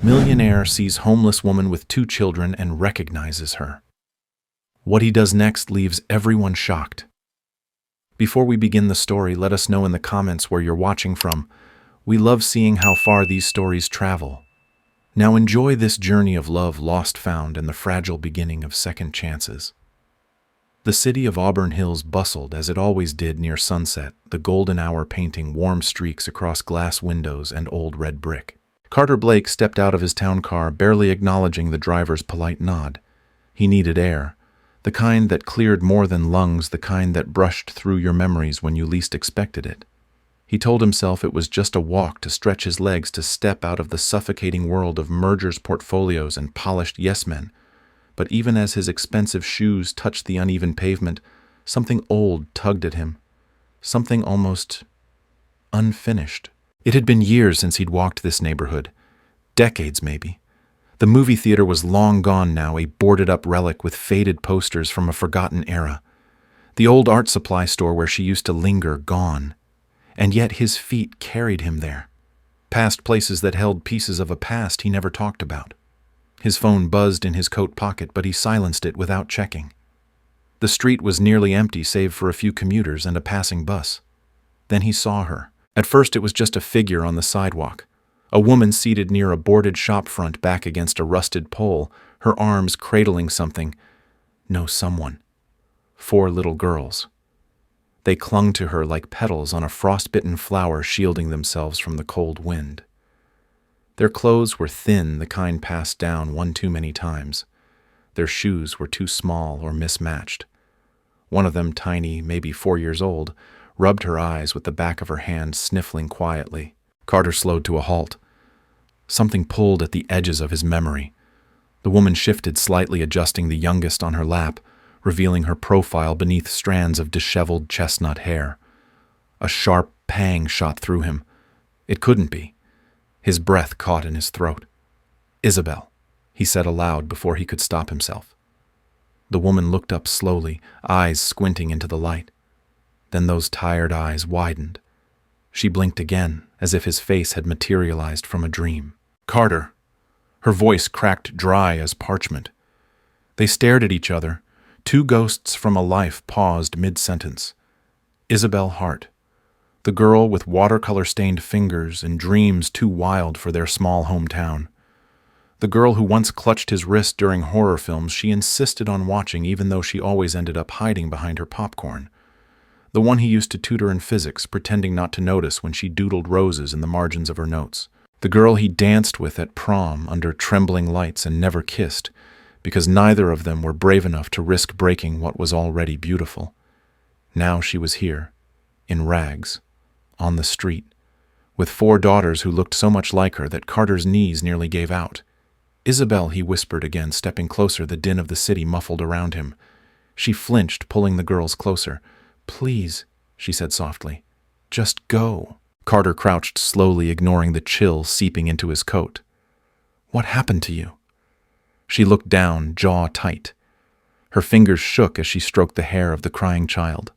Millionaire sees homeless woman with 2 children and recognizes her. What he does next leaves everyone shocked. Before we begin the story, let us know in the comments where you're watching from. We love seeing how far these stories travel. Now enjoy this journey of love lost, found, and the fragile beginning of second chances. The city of Auburn Hills bustled as it always did near sunset, the golden hour painting warm streaks across glass windows and old red brick. Carter Blake stepped out of his town car, barely acknowledging the driver's polite nod. He needed air, the kind that cleared more than lungs, the kind that brushed through your memories when you least expected it. He told himself it was just a walk, to stretch his legs, to step out of the suffocating world of mergers, portfolios, and polished yes-men. But even as his expensive shoes touched the uneven pavement, something old tugged at him, something almost unfinished. It had been years since he'd walked this neighborhood, decades maybe. The movie theater was long gone now, a boarded-up relic with faded posters from a forgotten era. The old art supply store where she used to linger, gone. And yet his feet carried him there, past places that held pieces of a past he never talked about. His phone buzzed in his coat pocket, but he silenced it without checking. The street was nearly empty save for a few commuters and a passing bus. Then he saw her. At first it was just a figure on the sidewalk, a woman seated near a boarded shop front back against a rusted pole, her arms cradling something. No, someone. 4 little girls. They clung to her like petals on a frostbitten flower, shielding themselves from the cold wind. Their clothes were thin, the kind passed down one too many times. Their shoes were too small or mismatched. One of them, tiny, maybe 4 years old, rubbed her eyes with the back of her hand, sniffling quietly. Carter slowed to a halt. Something pulled at the edges of his memory. The woman shifted slightly, adjusting the youngest on her lap, revealing her profile beneath strands of disheveled chestnut hair. A sharp pang shot through him. It couldn't be. His breath caught in his throat. "Isabel," he said aloud before he could stop himself. The woman looked up slowly, eyes squinting into the light. Then those tired eyes widened. She blinked again, as if his face had materialized from a dream. "Carter." Her voice cracked dry as parchment. They stared at each other. 2 ghosts from a life paused mid-sentence. Isabel Hart, the girl with watercolor-stained fingers and dreams too wild for their small hometown. The girl who once clutched his wrist during horror films she insisted on watching, even though she always ended up hiding behind her popcorn. The one he used to tutor in physics, pretending not to notice when she doodled roses in the margins of her notes. The girl he danced with at prom under trembling lights and never kissed, because neither of them were brave enough to risk breaking what was already beautiful. Now she was here, in rags, on the street, with 4 daughters who looked so much like her that Carter's knees nearly gave out. "Isabel," he whispered again, stepping closer, the din of the city muffled around him. She flinched, pulling the girls closer. "Please," she said softly, "just go." Carter crouched slowly, ignoring the chill seeping into his coat. "What happened to you?" She looked down, jaw tight. Her fingers shook as she stroked the hair of the crying child.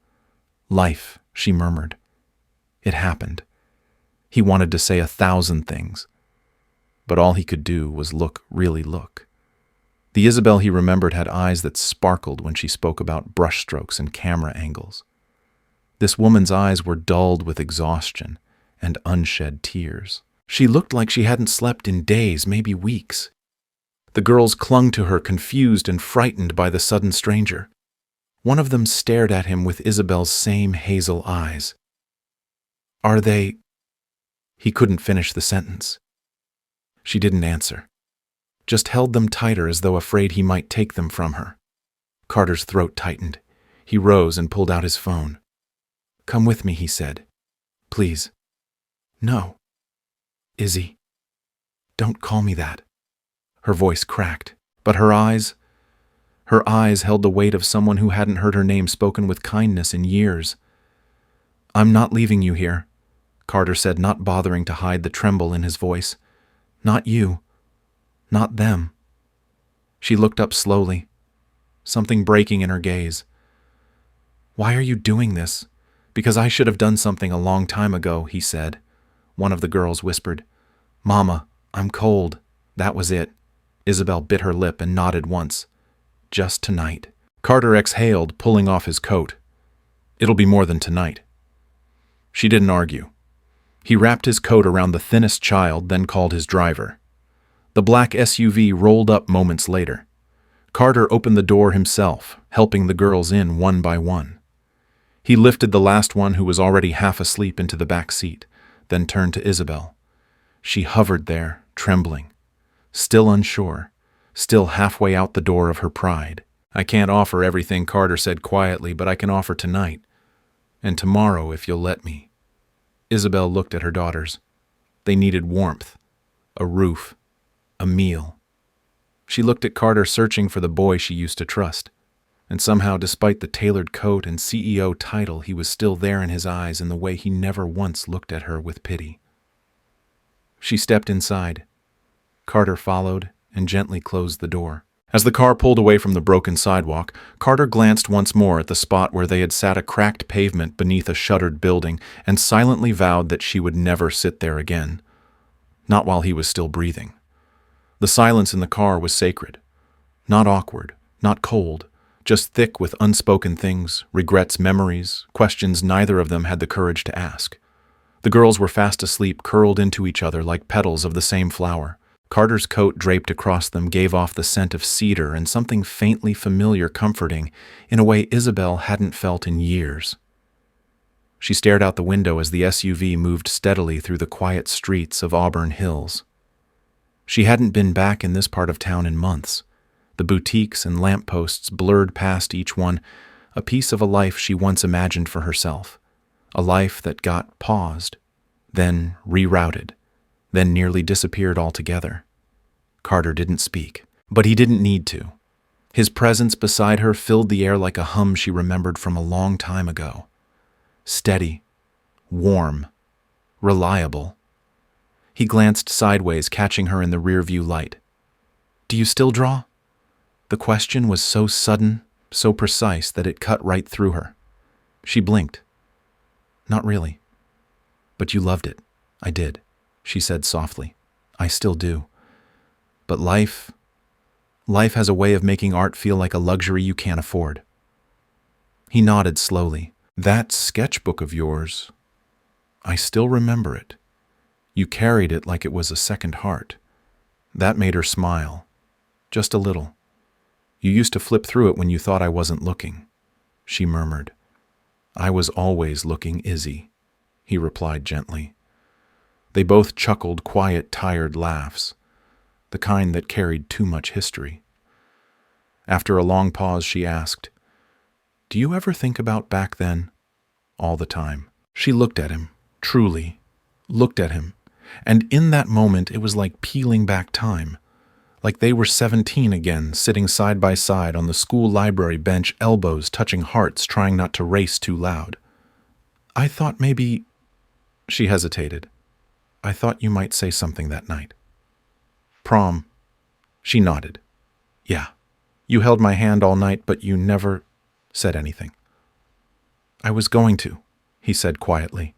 "Life," she murmured. It happened. He wanted to say 1,000 things, but all he could do was look, really look. The Isabel he remembered had eyes that sparkled when she spoke about brushstrokes and camera angles. This woman's eyes were dulled with exhaustion and unshed tears. She looked like she hadn't slept in days, maybe weeks. The girls clung to her, confused and frightened by the sudden stranger. One of them stared at him with Isabel's same hazel eyes. "Are they—" He couldn't finish the sentence. She didn't answer, just held them tighter as though afraid he might take them from her. Carter's throat tightened. He rose and pulled out his phone. "Come with me," he said. "Please." "No. Izzy. Don't call me that." Her voice cracked, but her eyes held the weight of someone who hadn't heard her name spoken with kindness in years. "I'm not leaving you here," Carter said, not bothering to hide the tremble in his voice. "Not you. Not them." She looked up slowly, something breaking in her gaze. "Why are you doing this?" "Because I should have done something a long time ago," he said. One of the girls whispered, "Mama, I'm cold." That was it. Isabel bit her lip and nodded once. Just tonight. Carter exhaled, pulling off his coat. It'll be more than tonight. She didn't argue. He wrapped his coat around the thinnest child, then called his driver. The black SUV rolled up moments later. Carter opened the door himself, helping the girls in one by one. He lifted the last one, who was already half asleep, into the back seat, then turned to Isabel. She hovered there, trembling, still unsure, still halfway out the door of her pride. I can't offer everything, Carter said quietly, but I can offer tonight. And tomorrow, if you'll let me. Isabel looked at her daughters. They needed warmth, a roof, a meal. She looked at Carter, searching for the boy she used to trust. And somehow, despite the tailored coat and CEO title, he was still there in his eyes, in the way he never once looked at her with pity. She stepped inside. Carter followed and gently closed the door. As the car pulled away from the broken sidewalk, Carter glanced once more at the spot where they had sat, a cracked pavement beneath a shuttered building, and silently vowed that she would never sit there again. Not while he was still breathing. The silence in the car was sacred. Not awkward, not cold, just thick with unspoken things, regrets, memories, questions neither of them had the courage to ask. The girls were fast asleep, curled into each other like petals of the same flower. Carter's coat, draped across them, gave off the scent of cedar and something faintly familiar, comforting, in a way Isabel hadn't felt in years. She stared out the window as the SUV moved steadily through the quiet streets of Auburn Hills. She hadn't been back in this part of town in months. The boutiques and lampposts blurred past each one, a piece of a life she once imagined for herself, a life that got paused, then rerouted, then nearly disappeared altogether. Carter didn't speak, but he didn't need to. His presence beside her filled the air like a hum she remembered from a long time ago. Steady, warm, reliable. He glanced sideways, catching her in the rearview light. "Do you still draw?" The question was so sudden, so precise, that it cut right through her. She blinked. "Not really." "But you loved it." "I did," she said softly. "I still do. But life has a way of making art feel like a luxury you can't afford." He nodded slowly. "That sketchbook of yours, I still remember it. You carried it like it was a second heart." That made her smile. Just a little. "You used to flip through it when you thought I wasn't looking," she murmured. "I was always looking, Izzy," he replied gently. They both chuckled, quiet, tired laughs, the kind that carried too much history. After a long pause, she asked, "Do you ever think about back then?" "All the time." She looked at him, truly, looked at him, and in that moment it was like peeling back time, like they were 17 again, sitting side by side on the school library bench, elbows touching hearts, trying not to race too loud. "I thought maybe—" She hesitated. "I thought you might say something that night." "Prom." She nodded. "Yeah. You held my hand all night, but you never said anything." "I was going to," he said quietly.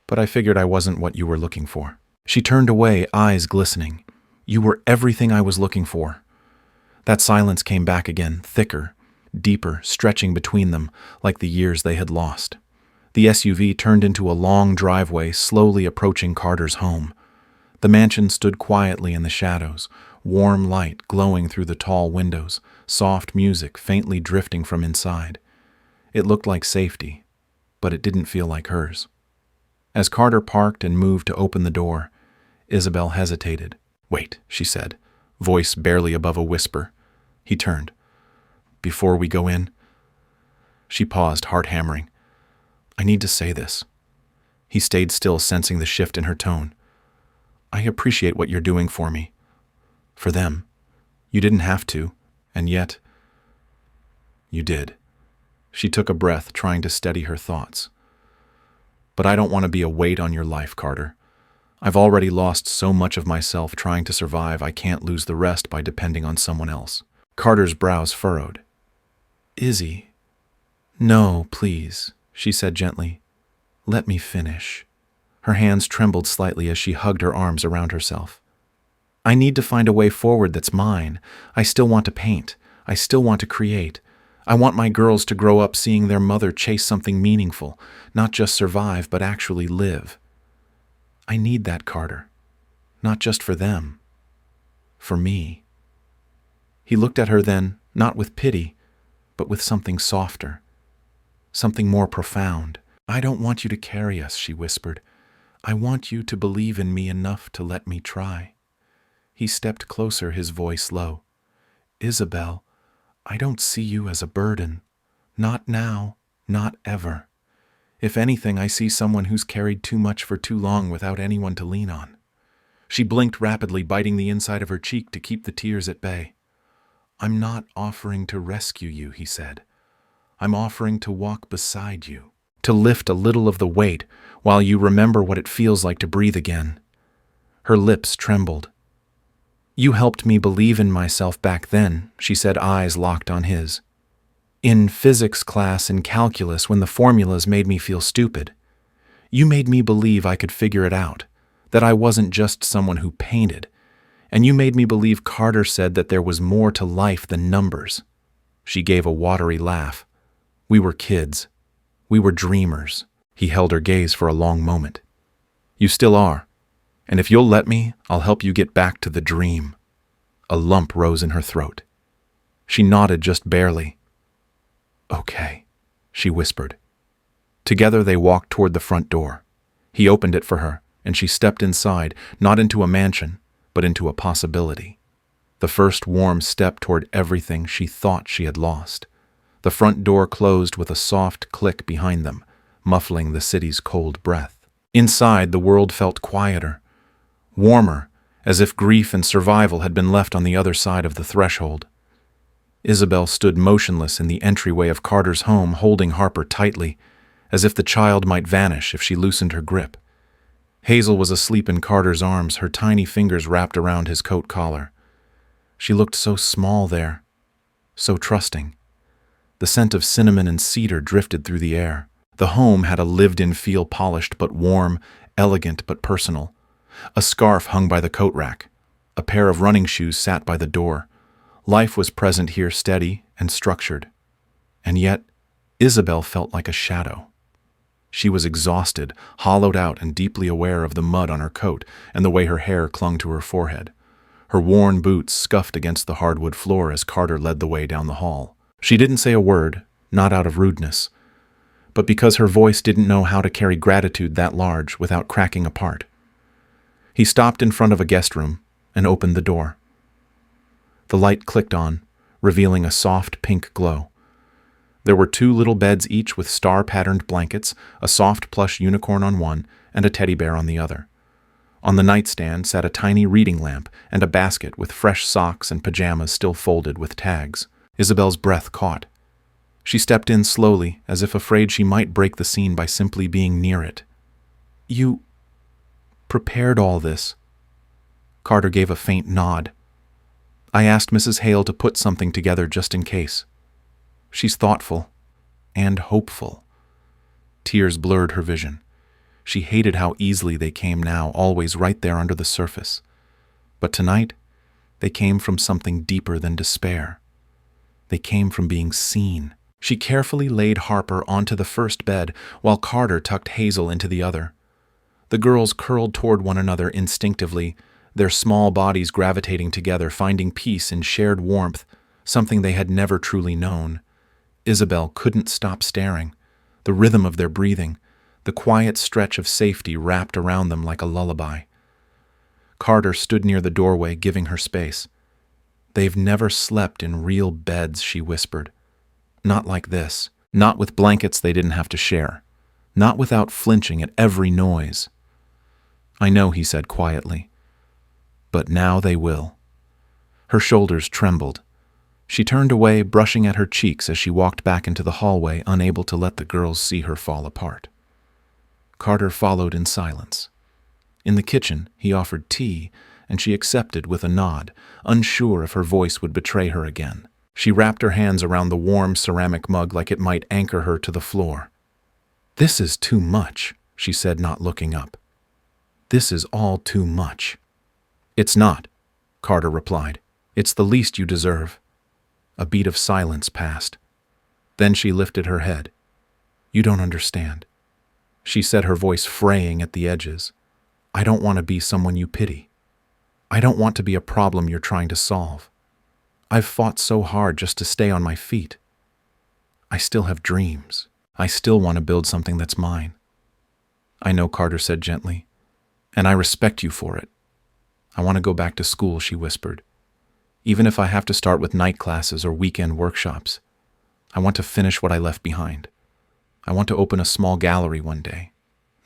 "But I figured I wasn't what you were looking for." She turned away, eyes glistening. "You were everything I was looking for." That silence came back again, thicker, deeper, stretching between them like the years they had lost. The SUV turned into a long driveway, slowly approaching Carter's home. The mansion stood quietly in the shadows, warm light glowing through the tall windows, soft music faintly drifting from inside. It looked like safety, but it didn't feel like hers. As Carter parked and moved to open the door, Isabel hesitated. "Wait," she said, voice barely above a whisper. He turned. "Before we go in—" She paused, heart hammering. "I need to say this." He stayed still, sensing the shift in her tone. "I appreciate what you're doing for me. For them. You didn't have to, and yet—" "You did." She took a breath, trying to steady her thoughts. "But I don't want to be a weight on your life, Carter. I've already lost so much of myself trying to survive. I can't lose the rest by depending on someone else." Carter's brows furrowed. "Izzy." "No, please," she said gently. "Let me finish." Her hands trembled slightly as she hugged her arms around herself. I need to find a way forward that's mine. I still want to paint. I still want to create. I want my girls to grow up seeing their mother chase something meaningful, not just survive, but actually live. I need that, Carter. Not just for them. For me. He looked at her then, not with pity, but with something softer. Something more profound. I don't want you to carry us, she whispered. I want you to believe in me enough to let me try. He stepped closer, his voice low. Isabel, I don't see you as a burden. Not now, not ever. If anything, I see someone who's carried too much for too long without anyone to lean on. She blinked rapidly, biting the inside of her cheek to keep the tears at bay. I'm not offering to rescue you, he said. I'm offering to walk beside you, to lift a little of the weight while you remember what it feels like to breathe again. Her lips trembled. You helped me believe in myself back then, she said, eyes locked on his. In physics class and calculus, when the formulas made me feel stupid. You made me believe I could figure it out, that I wasn't just someone who painted, and you made me believe Carter said that there was more to life than numbers. She gave a watery laugh. We were kids. We were dreamers. He held her gaze for a long moment. You still are, and if you'll let me, I'll help you get back to the dream. A lump rose in her throat. She nodded just barely. Okay, she whispered. Together they walked toward the front door. He opened it for her, and she stepped inside, not into a mansion, but into a possibility. The first warm step toward everything she thought she had lost. The front door closed with a soft click behind them, muffling the city's cold breath. Inside, the world felt quieter, warmer, as if grief and survival had been left on the other side of the threshold. Isabel stood motionless in the entryway of Carter's home, holding Harper tightly, as if the child might vanish if she loosened her grip. Hazel was asleep in Carter's arms, her tiny fingers wrapped around his coat collar. She looked so small there, so trusting. The scent of cinnamon and cedar drifted through the air. The home had a lived-in feel, polished but warm, elegant but personal. A scarf hung by the coat rack. A pair of running shoes sat by the door. Life was present here, steady and structured. And yet, Isabel felt like a shadow. She was exhausted, hollowed out, and deeply aware of the mud on her coat and the way her hair clung to her forehead. Her worn boots scuffed against the hardwood floor as Carter led the way down the hall. She didn't say a word, not out of rudeness, but because her voice didn't know how to carry gratitude that large without cracking apart. He stopped in front of a guest room and opened the door. The light clicked on, revealing a soft pink glow. There were 2 little beds, each with star-patterned blankets, a soft plush unicorn on one, and a teddy bear on the other. On the nightstand sat a tiny reading lamp and a basket with fresh socks and pajamas still folded with tags. Isabel's breath caught. She stepped in slowly, as if afraid she might break the scene by simply being near it. You prepared all this? Carter gave a faint nod. I asked Mrs. Hale to put something together just in case. She's thoughtful and hopeful. Tears blurred her vision. She hated how easily they came now, always right there under the surface. But tonight, they came from something deeper than despair. They came from being seen. She carefully laid Harper onto the first bed while Carter tucked Hazel into the other. The girls curled toward one another instinctively, their small bodies gravitating together, finding peace in shared warmth, something they had never truly known. Isabel couldn't stop staring. The rhythm of their breathing, the quiet stretch of safety wrapped around them like a lullaby. Carter stood near the doorway, giving her space. They've never slept in real beds, she whispered. Not like this. Not with blankets they didn't have to share. Not without flinching at every noise. I know, he said quietly. But now they will. Her shoulders trembled. She turned away, brushing at her cheeks as she walked back into the hallway, unable to let the girls see her fall apart. Carter followed in silence. In the kitchen, he offered tea, and she accepted with a nod, unsure if her voice would betray her again. She wrapped her hands around the warm ceramic mug like it might anchor her to the floor. This is too much, she said, not looking up. This is all too much. It's not, Carter replied. It's the least you deserve. A beat of silence passed. Then she lifted her head. You don't understand, she said, her voice fraying at the edges. I don't want to be someone you pity. I don't want to be a problem you're trying to solve. I've fought so hard just to stay on my feet. I still have dreams. I still want to build something that's mine. I know, Carter said gently, and I respect you for it. I want to go back to school, she whispered. Even if I have to start with night classes or weekend workshops. I want to finish what I left behind. I want to open a small gallery one day.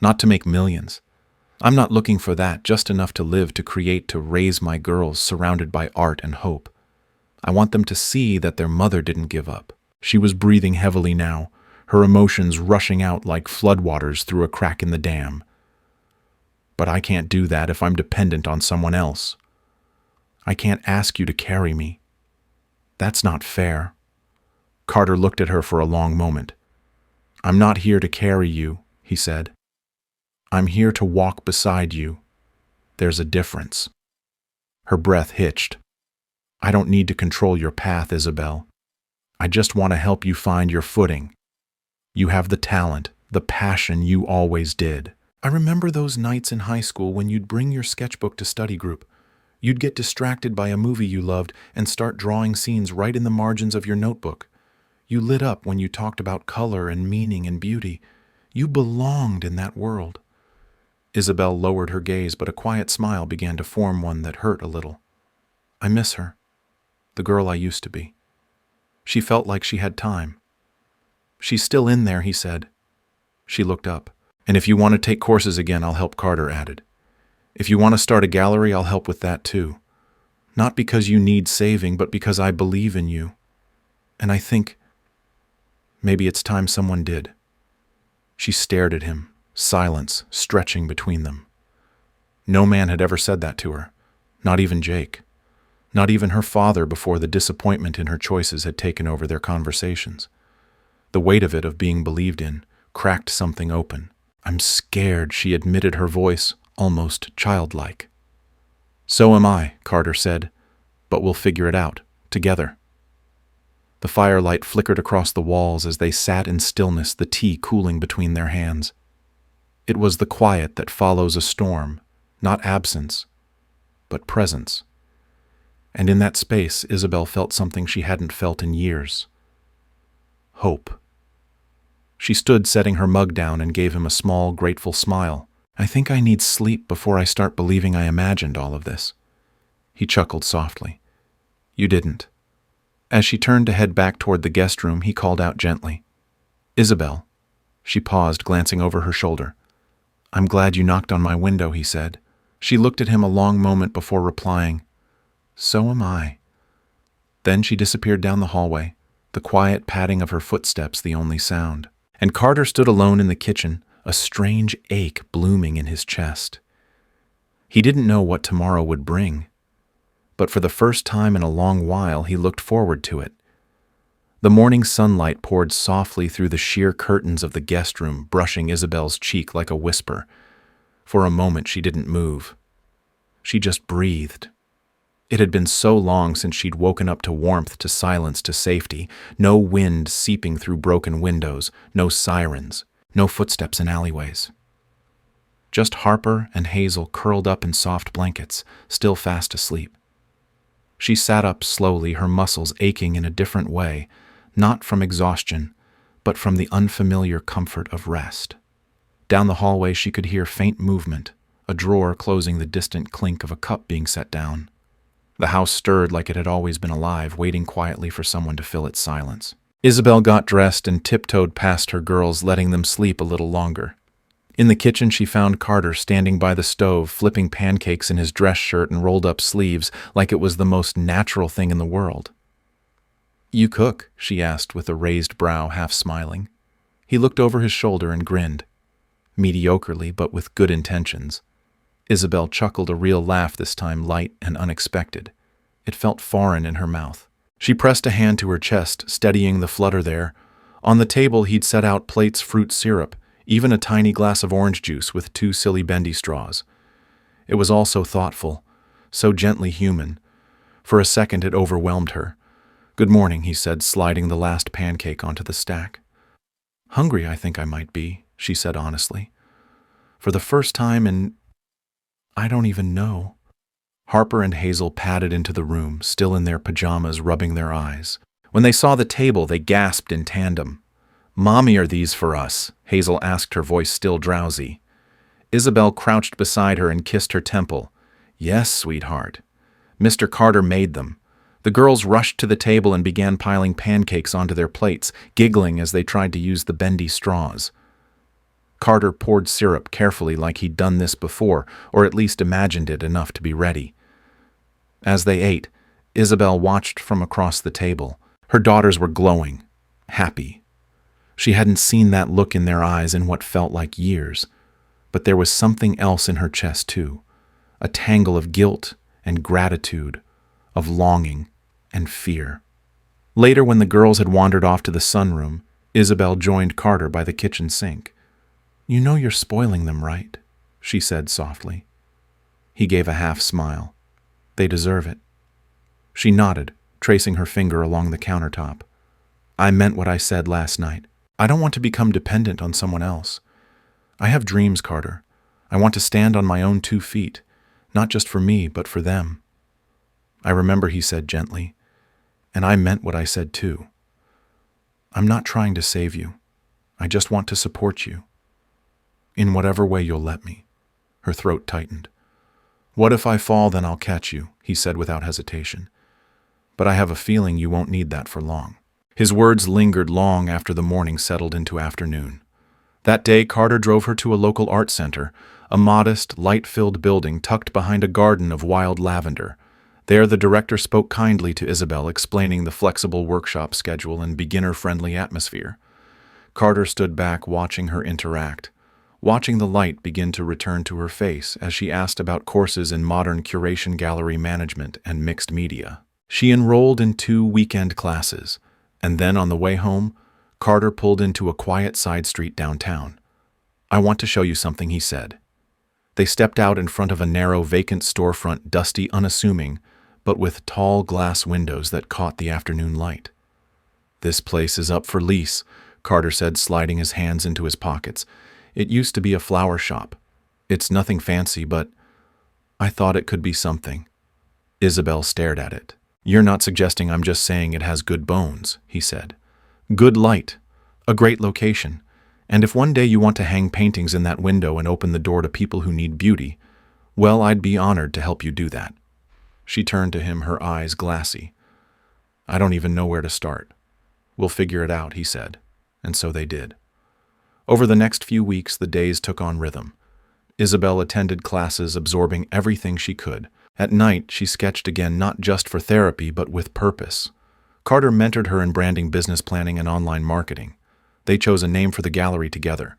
Not to make millions. I'm not looking for that, just enough to live, to create, to raise my girls surrounded by art and hope. I want them to see that their mother didn't give up. She was breathing heavily now, her emotions rushing out like floodwaters through a crack in the dam. But I can't do that if I'm dependent on someone else. I can't ask you to carry me. That's not fair. Carter looked at her for a long moment. I'm not here to carry you, he said. I'm here to walk beside you. There's a difference. Her breath hitched. I don't need to control your path, Isabel. I just want to help you find your footing. You have the talent, the passion you always did. I remember those nights in high school when you'd bring your sketchbook to study group. You'd get distracted by a movie you loved and start drawing scenes right in the margins of your notebook. You lit up when you talked about color and meaning and beauty. You belonged in that world. Isabel lowered her gaze, but a quiet smile began to form, one that hurt a little. I miss her, the girl I used to be. She felt like she had time. She's still in there, he said. She looked up. And if you want to take courses again, I'll help, Carter added. If you want to start a gallery, I'll help with that too. Not because you need saving, but because I believe in you. And I think maybe it's time someone did. She stared at him, silence stretching between them. No man had ever said that to her, not even Jake. Not even her father, before the disappointment in her choices had taken over their conversations. The weight of it, of being believed in, cracked something open. I'm scared, she admitted, her voice almost childlike. So am I, Carter said, but we'll figure it out, together. The firelight flickered across the walls as they sat in stillness, the tea cooling between their hands. It was the quiet that follows a storm, not absence, but presence. And in that space, Isabel felt something she hadn't felt in years. Hope. She stood, setting her mug down, and gave him a small, grateful smile. I think I need sleep before I start believing I imagined all of this. He chuckled softly. You didn't. As she turned to head back toward the guest room, he called out gently. Isabel. She paused, glancing over her shoulder. I'm glad you knocked on my window, he said. She looked at him a long moment before replying. So am I. Then she disappeared down the hallway, the quiet padding of her footsteps the only sound. And Carter stood alone in the kitchen, a strange ache blooming in his chest. He didn't know what tomorrow would bring, but for the first time in a long while he looked forward to it. The morning sunlight poured softly through the sheer curtains of the guest room, brushing Isabel's cheek like a whisper. For a moment she didn't move. She just breathed. It had been so long since she'd woken up to warmth, to silence, to safety. No wind seeping through broken windows, no sirens, no footsteps in alleyways. Just Harper and Hazel curled up in soft blankets, still fast asleep. She sat up slowly, her muscles aching in a different way, not from exhaustion, but from the unfamiliar comfort of rest. Down the hallway she could hear faint movement, a drawer closing, the distant clink of a cup being set down. The house stirred like it had always been alive, waiting quietly for someone to fill its silence. Isabel got dressed and tiptoed past her girls, letting them sleep a little longer. In the kitchen she found Carter standing by the stove, flipping pancakes in his dress shirt and rolled-up sleeves like it was the most natural thing in the world. You cook? She asked with a raised brow, half smiling. He looked over his shoulder and grinned. Mediocrely, but with good intentions. Isabel chuckled, a real laugh this time, light and unexpected. It felt foreign in her mouth. She pressed a hand to her chest, steadying the flutter there. On the table he'd set out plates, fruit syrup, even a tiny glass of orange juice with 2 silly bendy straws. It was all so thoughtful, so gently human, For a second, it overwhelmed her. "Good morning," he said, sliding the last pancake onto the stack. "Hungry, I think I might be," she said honestly. "For the first time in... I don't even know." Harper and Hazel padded into the room, still in their pajamas, rubbing their eyes. When they saw the table, they gasped in tandem. "Mommy, are these for us?" Hazel asked, her voice still drowsy. Isabel crouched beside her and kissed her temple. "Yes, sweetheart. Mr. Carter made them." The girls rushed to the table and began piling pancakes onto their plates, giggling as they tried to use the bendy straws. Carter poured syrup carefully, like he'd done this before, or at least imagined it enough to be ready. As they ate, Isabel watched from across the table. Her daughters were glowing, happy. She hadn't seen that look in their eyes in what felt like years, but there was something else in her chest too, a tangle of guilt and gratitude, of longing and fear. Later, when the girls had wandered off to the sunroom, Isabel joined Carter by the kitchen sink. "You know you're spoiling them, right?" she said softly. He gave a half smile. "They deserve it." She nodded, tracing her finger along the countertop. "I meant what I said last night. I don't want to become dependent on someone else. I have dreams, Carter. I want to stand on my own 2 feet, not just for me, but for them." "I remember," he said gently, "and I meant what I said too. I'm not trying to save you. I just want to support you. In whatever way you'll let me." Her throat tightened. "What if I fall, then I'll catch you," he said without hesitation. "But I have a feeling you won't need that for long." His words lingered long after the morning settled into afternoon. That day, Carter drove her to a local art center, a modest, light-filled building tucked behind a garden of wild lavender. There, the director spoke kindly to Isabel, explaining the flexible workshop schedule and beginner-friendly atmosphere. Carter stood back, watching her interact, watching the light begin to return to her face as she asked about courses in modern curation, gallery management, and mixed media. She enrolled in 2 weekend classes, and then on the way home, Carter pulled into a quiet side street downtown. "I want to show you something," he said. They stepped out in front of a narrow, vacant storefront, dusty, unassuming, but with tall glass windows that caught the afternoon light. "This place is up for lease," Carter said, sliding his hands into his pockets. "It used to be a flower shop. It's nothing fancy, but I thought it could be something." Isabel stared at it. "You're not suggesting I'm just saying it has good bones," he said. "Good light, a great location, and if one day you want to hang paintings in that window and open the door to people who need beauty, well, I'd be honored to help you do that." She turned to him, her eyes glassy. "I don't even know where to start." "We'll figure it out," he said, and so they did. Over the next few weeks, the days took on rhythm. Isabel attended classes, absorbing everything she could. At night, she sketched again, not just for therapy, but with purpose. Carter mentored her in branding, business planning, and online marketing. They chose a name for the gallery together.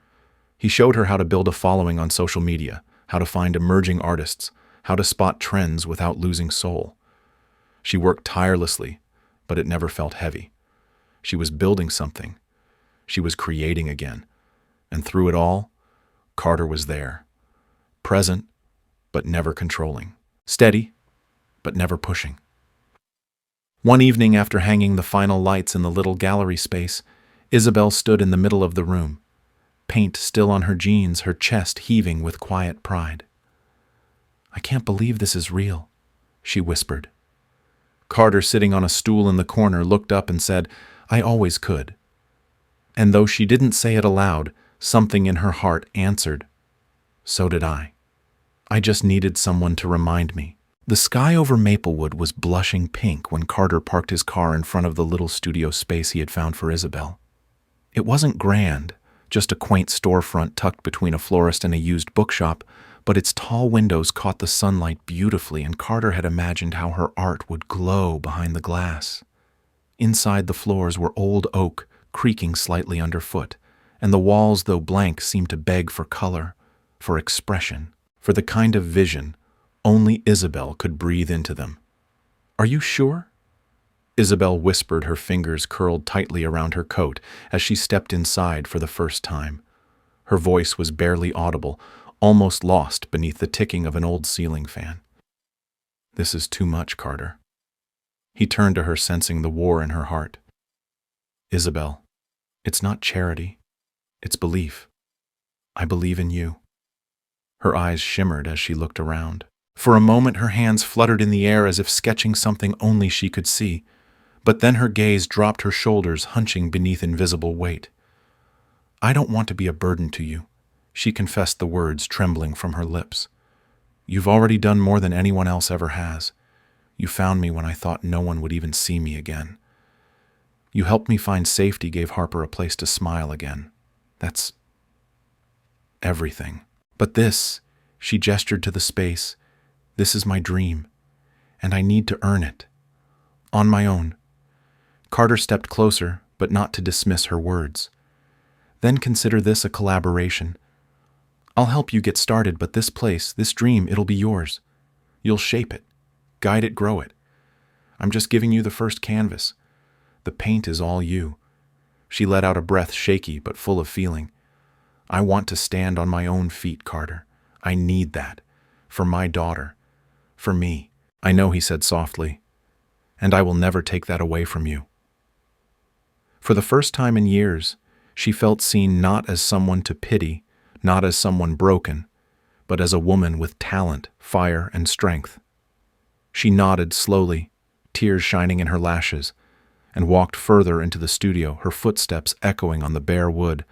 He showed her how to build a following on social media, how to find emerging artists, how to spot trends without losing soul. She worked tirelessly, but it never felt heavy. She was building something. She was creating again. And through it all, Carter was there. Present, but never controlling. Steady, but never pushing. One evening, after hanging the final lights in the little gallery space, Isabel stood in the middle of the room, paint still on her jeans, her chest heaving with quiet pride. "I can't believe this is real," she whispered. Carter, sitting on a stool in the corner, looked up and said, "I always could." And though she didn't say it aloud, something in her heart answered, "So did I. I just needed someone to remind me." The sky over Maplewood was blushing pink when Carter parked his car in front of the little studio space he had found for Isabel. It wasn't grand, just a quaint storefront tucked between a florist and a used bookshop, but its tall windows caught the sunlight beautifully, and Carter had imagined how her art would glow behind the glass. Inside, the floors were old oak, creaking slightly underfoot, and the walls, though blank, seemed to beg for color, for expression, for the kind of vision only Isabel could breathe into them. "Are you sure?" Isabel whispered, her fingers curled tightly around her coat as she stepped inside for the first time. Her voice was barely audible, almost lost beneath the ticking of an old ceiling fan. "This is too much, Carter." He turned to her, sensing the war in her heart. Isabel, it's not charity. It's belief. I believe in you. Her eyes shimmered as she looked around. For a moment, her hands fluttered in the air as if sketching something only she could see. But then her gaze dropped, her shoulders hunching beneath invisible weight. I don't want to be a burden to you, she confessed, the words trembling from her lips. You've already done more than anyone else ever has. You found me when I thought no one would even see me again. You helped me find safety, gave Harper a place to smile again. That's everything. But this, she gestured to the space, this is my dream, and I need to earn it. On my own. Carter stepped closer, but not to dismiss her words. Then consider this a collaboration. I'll help you get started, but this place, this dream, it'll be yours. You'll shape it, guide it, grow it. I'm just giving you the first canvas. The paint is all you. She let out a breath, shaky but full of feeling. I want to stand on my own feet, Carter. I need that. For my daughter. For me. I know, he said softly. And I will never take that away from you. For the first time in years, she felt seen, not as someone to pity, not as someone broken, but as a woman with talent, fire, and strength. She nodded slowly, tears shining in her lashes, and walked further into the studio, her footsteps echoing on the bare wood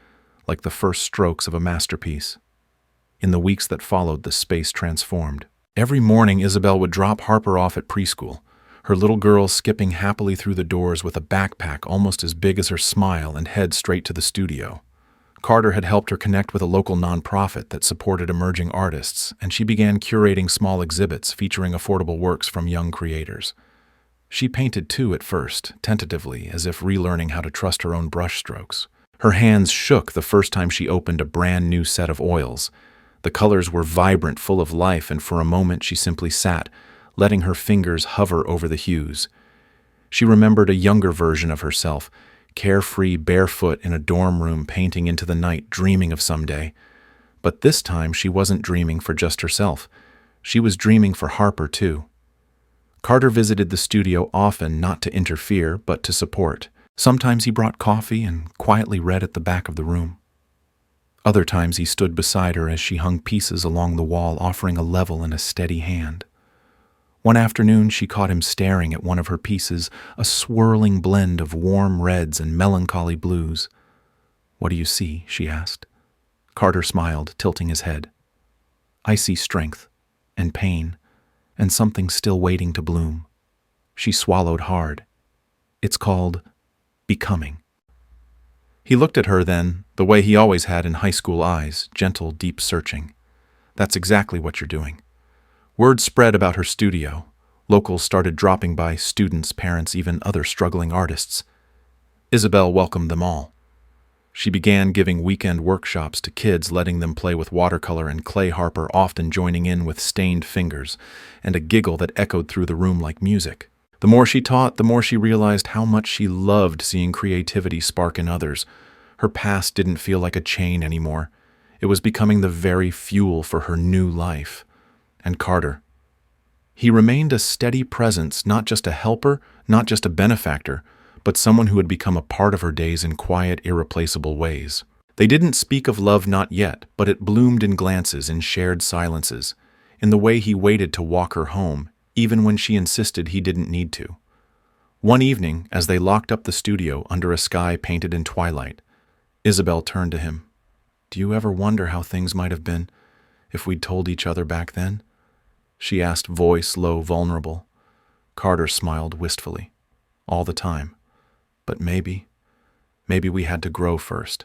like the first strokes of a masterpiece. In the weeks that followed, the space transformed. Every morning, Isabel would drop Harper off at preschool, her little girl skipping happily through the doors with a backpack almost as big as her smile and head straight to the studio. Carter had helped her connect with a local nonprofit that supported emerging artists, and she began curating small exhibits featuring affordable works from young creators. She painted too at first, tentatively, as if relearning how to trust her own brushstrokes. Her hands shook the first time she opened a brand new set of oils. The colors were vibrant, full of life, and for a moment she simply sat, letting her fingers hover over the hues. She remembered a younger version of herself, carefree, barefoot in a dorm room, painting into the night, dreaming of someday. But this time she wasn't dreaming for just herself. She was dreaming for Harper too. Carter visited the studio often, not to interfere, but to support. Sometimes he brought coffee and quietly read at the back of the room. Other times he stood beside her as she hung pieces along the wall, offering a level and a steady hand. One afternoon she caught him staring at one of her pieces, a swirling blend of warm reds and melancholy blues. "What do you see?" she asked. Carter smiled, tilting his head. "I see strength, and pain, and something still waiting to bloom." She swallowed hard. "It's called becoming." He looked at her then, the way he always had in high school eyes, gentle, deep searching. "That's exactly what you're doing." Word spread about her studio. Locals started dropping by, students, parents, even other struggling artists. Isabel welcomed them all. She began giving weekend workshops to kids, letting them play with watercolor and clay, Harper often joining in with stained fingers, and a giggle that echoed through the room like music. The more she taught, the more she realized how much she loved seeing creativity spark in others. Her past didn't feel like a chain anymore. It was becoming the very fuel for her new life. And Carter. He remained a steady presence, not just a helper, not just a benefactor, but someone who had become a part of her days in quiet, irreplaceable ways. They didn't speak of love, not yet, but it bloomed in glances, in shared silences, in the way he waited to walk her home, even when she insisted he didn't need to. One evening, as they locked up the studio under a sky painted in twilight, Isabel turned to him. "Do you ever wonder how things might have been if we'd told each other back then?" she asked, voice low, vulnerable. Carter smiled wistfully. "All the time. But maybe we had to grow first.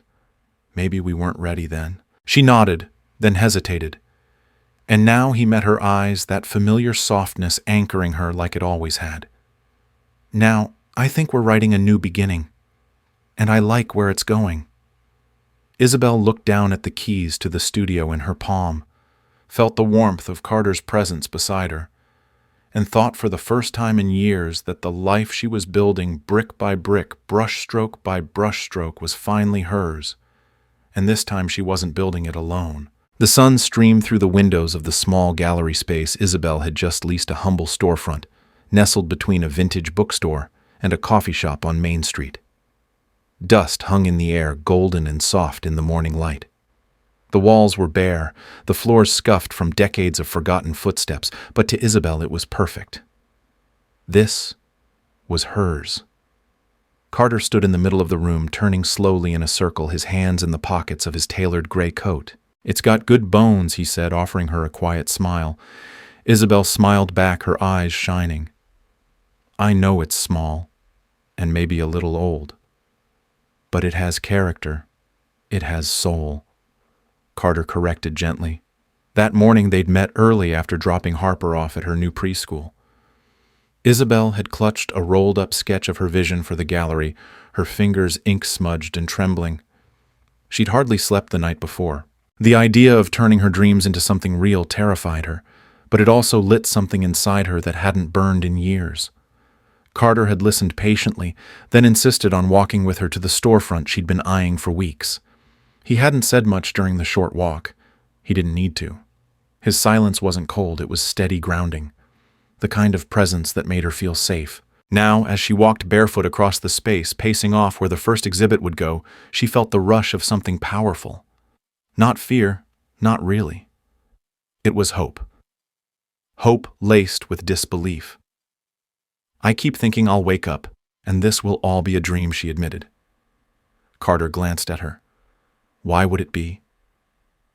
Maybe we weren't ready then." She nodded, then hesitated. And now he met her eyes, that familiar softness anchoring her like it always had. "Now, I think we're writing a new beginning. And I like where it's going." Isabel looked down at the keys to the studio in her palm, felt the warmth of Carter's presence beside her, and thought for the first time in years that the life she was building brick by brick, brushstroke by brushstroke, was finally hers. And this time she wasn't building it alone. The sun streamed through the windows of the small gallery space Isabel had just leased, a humble storefront, nestled between a vintage bookstore and a coffee shop on Main Street. Dust hung in the air, golden and soft in the morning light. The walls were bare, the floors scuffed from decades of forgotten footsteps, but to Isabel it was perfect. This was hers. Carter stood in the middle of the room, turning slowly in a circle, his hands in the pockets of his tailored gray coat. "It's got good bones," he said, offering her a quiet smile. Isabel smiled back, her eyes shining. "I know it's small, and maybe a little old. But it has character. It has soul," Carter corrected gently. That morning they'd met early after dropping Harper off at her new preschool. Isabel had clutched a rolled-up sketch of her vision for the gallery, her fingers ink-smudged and trembling. She'd hardly slept the night before. The idea of turning her dreams into something real terrified her, but it also lit something inside her that hadn't burned in years. Carter had listened patiently, then insisted on walking with her to the storefront she'd been eyeing for weeks. He hadn't said much during the short walk. He didn't need to. His silence wasn't cold, it was steady grounding, the kind of presence that made her feel safe. Now, as she walked barefoot across the space, pacing off where the first exhibit would go, she felt the rush of something powerful. Not fear, not really. It was hope. Hope laced with disbelief. "I keep thinking I'll wake up, and this will all be a dream," she admitted. Carter glanced at her. Why would it be?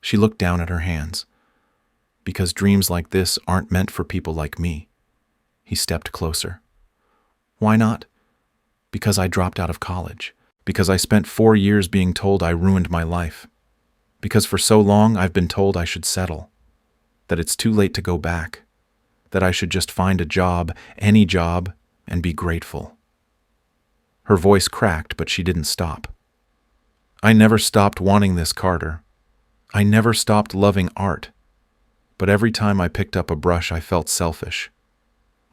She looked down at her hands. "Because dreams like this aren't meant for people like me." He stepped closer. "Why not?" "Because I dropped out of college. Because I spent 4 years being told I ruined my life. Because for so long I've been told I should settle. That it's too late to go back. That I should just find a job, any job, and be grateful." Her voice cracked, but she didn't stop. "I never stopped wanting this, Carter. I never stopped loving art. But every time I picked up a brush, I felt selfish.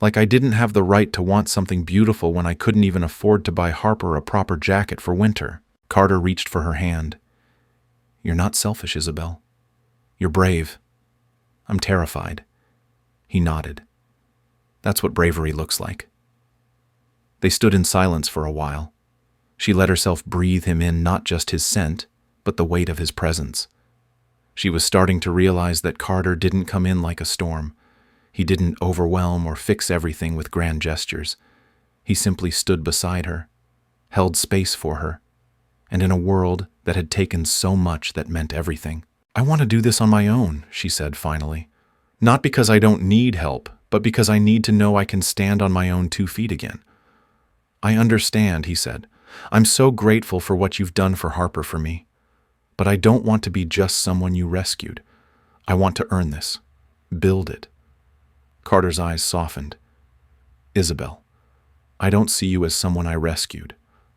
Like I didn't have the right to want something beautiful when I couldn't even afford to buy Harper a proper jacket for winter." Carter reached for her hand. "You're not selfish, Isabel. You're brave. I'm terrified." He nodded. "That's what bravery looks like." They stood in silence for a while. She let herself breathe him in, not just his scent, but the weight of his presence. She was starting to realize that Carter didn't come in like a storm. He didn't overwhelm or fix everything with grand gestures. He simply stood beside her, held space for her, and in a world that had taken so much that meant everything. "I want to do this on my own," she said finally. "Not because I don't need help, but because I need to know I can stand on my own 2 feet again." "I understand," he said. "I'm so grateful for what you've done for Harper for me. But I don't want to be just someone you rescued. I want to earn this. Build it." Carter's eyes softened. "Isabel, I don't see you as someone I rescued.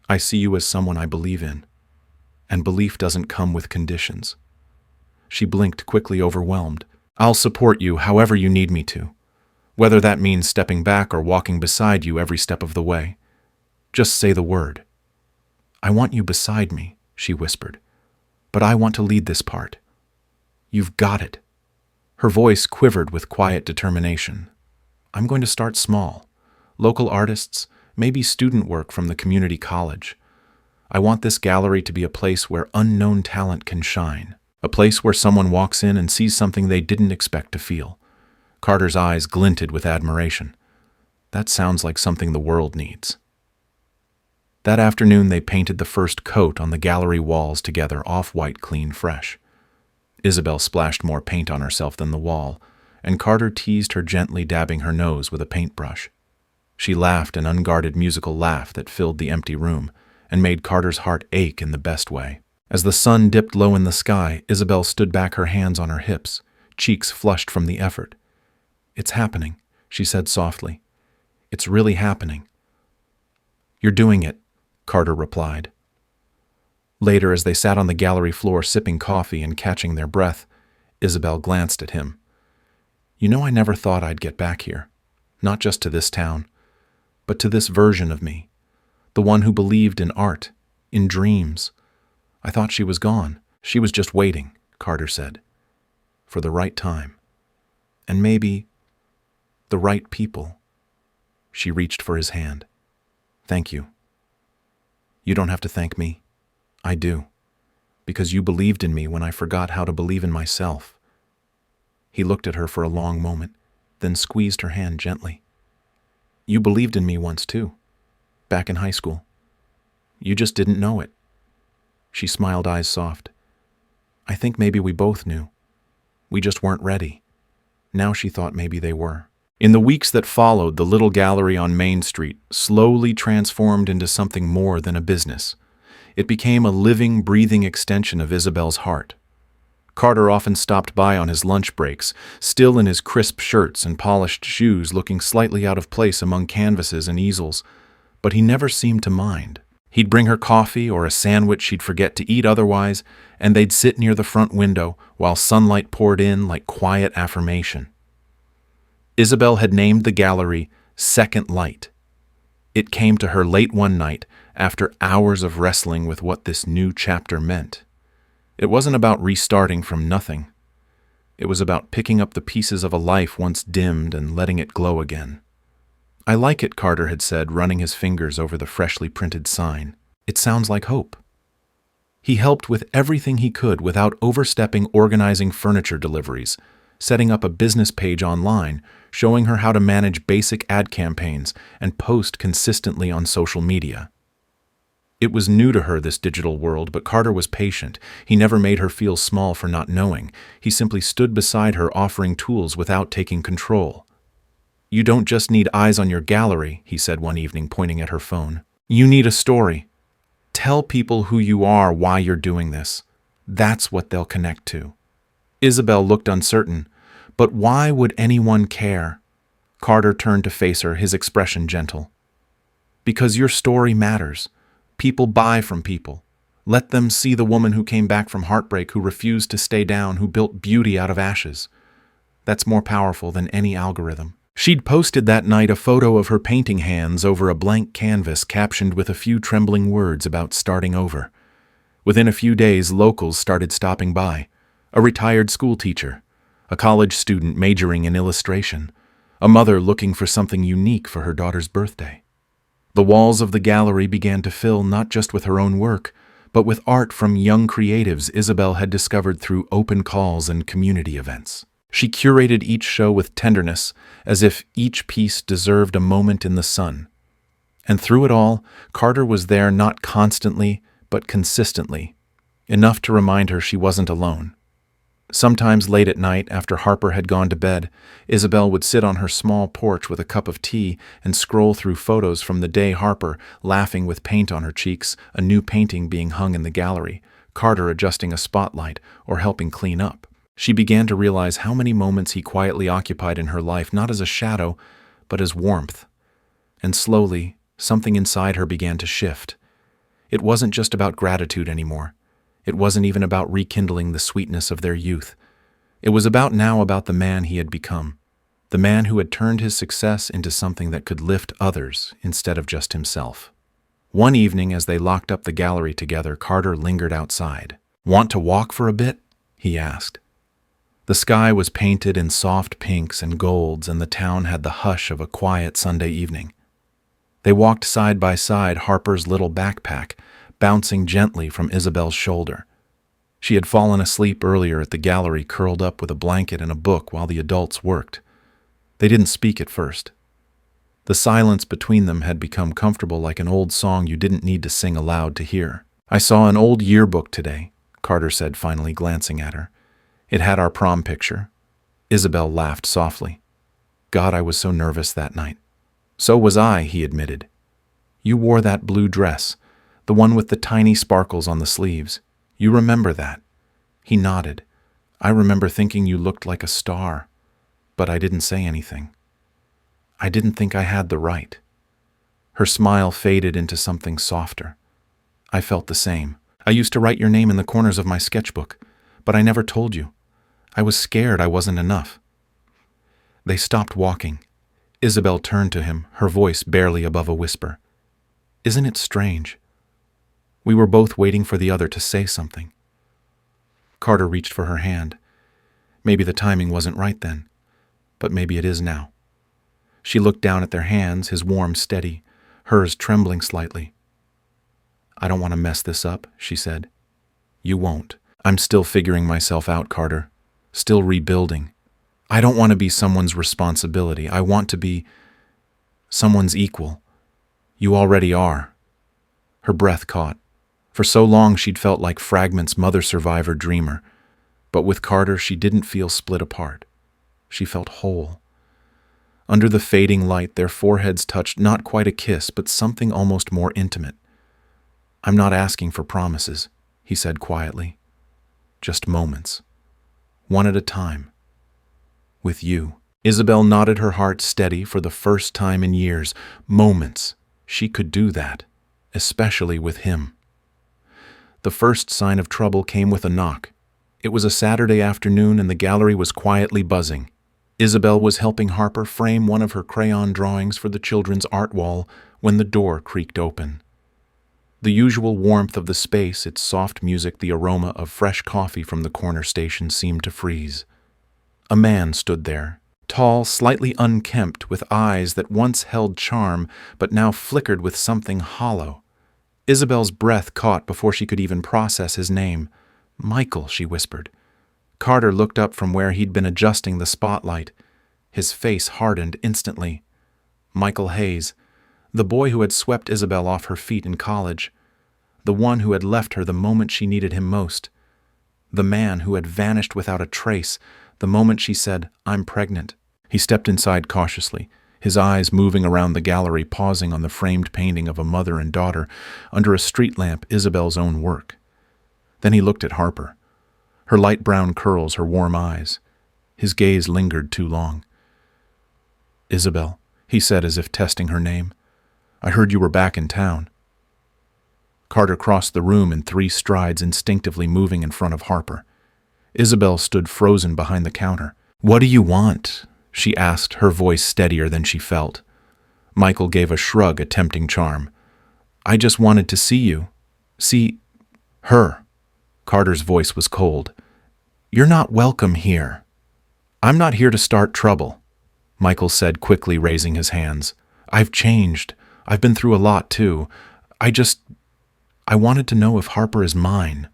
I see you as someone I believe in. And belief doesn't come with conditions." She blinked, quickly overwhelmed. "I'll support you however you need me to. Whether that means stepping back or walking beside you every step of the way. Just say the word." "I want you beside me," she whispered. "But I want to lead this part. You've got it." Her voice quivered with quiet determination. "I'm going to start small. Local artists, maybe student work from the community college. I want this gallery to be a place where unknown talent can shine. A place where someone walks in and sees something they didn't expect to feel." Carter's eyes glinted with admiration. "That sounds like something the world needs." That afternoon they painted the first coat on the gallery walls together, off-white, clean, fresh. Isabel splashed more paint on herself than the wall, and Carter teased her, gently dabbing her nose with a paintbrush. She laughed an unguarded musical laugh that filled the empty room and made Carter's heart ache in the best way. As the sun dipped low in the sky, Isabel stood back, her hands on her hips, cheeks flushed from the effort. "It's happening," she said softly. "It's really happening." "You're doing it," Carter replied. Later, as they sat on the gallery floor sipping coffee and catching their breath, Isabel glanced at him. "You know, I never thought I'd get back here. Not just to this town, but to this version of me. The one who believed in art, in dreams. I thought she was gone. She was just waiting," Carter said. "For the right time. And maybe the right people." She reached for his hand. "Thank you." "You don't have to thank me. I do. Because you believed in me when I forgot how to believe in myself." He looked at her for a long moment, then squeezed her hand gently. "You believed in me once too, back in high school. You just didn't know it." She smiled, eyes soft. "I think maybe we both knew. We just weren't ready." Now she thought maybe they were. In the weeks that followed, the little gallery on Main Street slowly transformed into something more than a business. It became a living, breathing extension of Isabel's heart. Carter often stopped by on his lunch breaks, still in his crisp shirts and polished shoes, looking slightly out of place among canvases and easels, but he never seemed to mind. He'd bring her coffee or a sandwich she'd forget to eat otherwise, and they'd sit near the front window while sunlight poured in like quiet affirmation. Isabel had named the gallery Second Light. It came to her late one night after hours of wrestling with what this new chapter meant. It wasn't about restarting from nothing. It was about picking up the pieces of a life once dimmed and letting it glow again. "I like it," Carter had said, running his fingers over the freshly printed sign. "It sounds like hope." He helped with everything he could without overstepping, organizing furniture deliveries, setting up a business page online, showing her how to manage basic ad campaigns and post consistently on social media. It was new to her, this digital world, but Carter was patient. He never made her feel small for not knowing. He simply stood beside her, offering tools without taking control. "You don't just need eyes on your gallery," he said one evening, pointing at her phone. "You need a story. Tell people who you are, why you're doing this. That's what they'll connect to." Isabel looked uncertain. But why would anyone care? Carter turned to face her, his expression gentle. "Because your story matters. People buy from people. Let them see the woman who came back from heartbreak, who refused to stay down, who built beauty out of ashes. That's more powerful than any algorithm." She'd posted that night a photo of her painting hands over a blank canvas captioned with a few trembling words about starting over. Within a few days, locals started stopping by. A retired school teacher, a college student majoring in illustration, a mother looking for something unique for her daughter's birthday. The walls of the gallery began to fill not just with her own work, but with art from young creatives Isabel had discovered through open calls and community events. She curated each show with tenderness, as if each piece deserved a moment in the sun. And through it all, Carter was there, not constantly, but consistently, enough to remind her she wasn't alone. Sometimes late at night, after Harper had gone to bed, Isabel would sit on her small porch with a cup of tea and scroll through photos from the day Harper, laughing with paint on her cheeks, a new painting being hung in the gallery, Carter adjusting a spotlight or helping clean up. She began to realize how many moments he quietly occupied in her life, not as a shadow, but as warmth. And slowly, something inside her began to shift. It wasn't just about gratitude anymore. It wasn't even about rekindling the sweetness of their youth. It was about the man he had become, the man who had turned his success into something that could lift others instead of just himself. One evening, as they locked up the gallery together, Carter lingered outside. "Want to walk for a bit?" he asked. The sky was painted in soft pinks and golds, and the town had the hush of a quiet Sunday evening. They walked side by side, Harper's little backpack bouncing gently from Isabel's shoulder. She had fallen asleep earlier at the gallery, curled up with a blanket and a book while the adults worked. They didn't speak at first. The silence between them had become comfortable, like an old song you didn't need to sing aloud to hear. "I saw an old yearbook today," Carter said, finally glancing at her. "It had our prom picture." Isabel laughed softly. "God, I was so nervous that night." "So was I," he admitted. "You wore that blue dress, the one with the tiny sparkles on the sleeves. You remember that?" He nodded. "I remember thinking you looked like a star, but I didn't say anything. I didn't think I had the right." Her smile faded into something softer. "I felt the same. I used to write your name in the corners of my sketchbook, but I never told you. I was scared I wasn't enough." They stopped walking. Isabel turned to him, her voice barely above a whisper. "Isn't it strange? We were both waiting for the other to say something." Carter reached for her hand. Maybe the timing wasn't right then, but maybe it is now. She looked down at their hands, his warm, steady, hers trembling slightly. "I don't want to mess this up," she said. "You won't. I'm still figuring myself out, Carter. Still rebuilding. I don't want to be someone's responsibility. I want to be someone's equal. You already are." Her breath caught. For so long she'd felt like Fragment's mother-survivor dreamer. But with Carter, she didn't feel split apart. She felt whole. Under the fading light, their foreheads touched, not quite a kiss, but something almost more intimate. "I'm not asking for promises," he said quietly. "Just moments. One at a time. With you." Isabel nodded, her heart steady for the first time in years. Moments. She could do that, especially with him. The first sign of trouble came with a knock. It was a Saturday afternoon and the gallery was quietly buzzing. Isabel was helping Harper frame one of her crayon drawings for the children's art wall when the door creaked open. The usual warmth of the space, its soft music, the aroma of fresh coffee from the corner station seemed to freeze. A man stood there, tall, slightly unkempt, with eyes that once held charm but now flickered with something hollow. Isabel's breath caught before she could even process his name. "Michael," she whispered. Carter looked up from where he'd been adjusting the spotlight. His face hardened instantly. Michael Hayes, the boy who had swept Isabel off her feet in college. The one who had left her the moment she needed him most. The man who had vanished without a trace the moment she said, "I'm pregnant." He stepped inside cautiously, his eyes moving around the gallery, pausing on the framed painting of a mother and daughter under a street lamp, Isabel's own work. Then he looked at Harper. Her light brown curls, her warm eyes. His gaze lingered too long. "Isabel," he said as if testing her name. "I heard you were back in town." Carter crossed the room in 3 strides, instinctively moving in front of Harper. Isabel stood frozen behind the counter. "What do you want?" she asked, her voice steadier than she felt. Michael gave a shrug, attempting charm. "I just wanted to see you. See her." Carter's voice was cold. "You're not welcome here." "I'm not here to start trouble," Michael said, quickly raising his hands. "I've changed. I've been through a lot, too. I wanted to know if Harper is mine."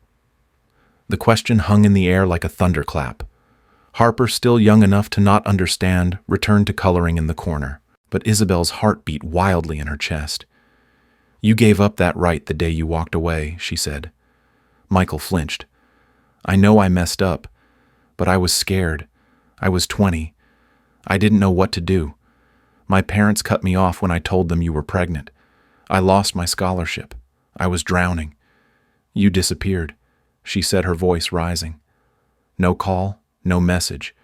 The question hung in the air like a thunderclap. Harper, still young enough to not understand, returned to coloring in the corner, but Isabel's heart beat wildly in her chest. "You gave up that right the day you walked away," she said. Michael flinched. "I know I messed up, but I was scared. I was 20. I didn't know what to do. My parents cut me off when I told them you were pregnant. I lost my scholarship. I was drowning. You disappeared," she said, her voice rising. "No call, no message.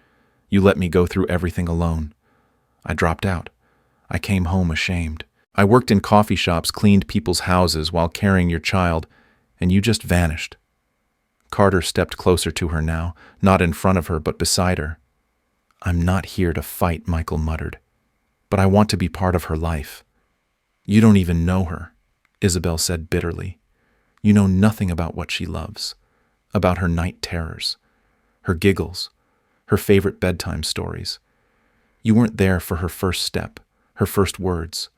You let me go through everything alone. I dropped out. I came home ashamed. I worked in coffee shops, cleaned people's houses while carrying your child, and you just vanished." Carter stepped closer to her now, not in front of her but beside her. "I'm not here to fight," Michael muttered, "but I want to be part of her life." "You don't even know her," Isabel said bitterly. "You know nothing about what she loves, about her night terrors, her giggles, her favorite bedtime stories. You weren't there for her first step, her first words,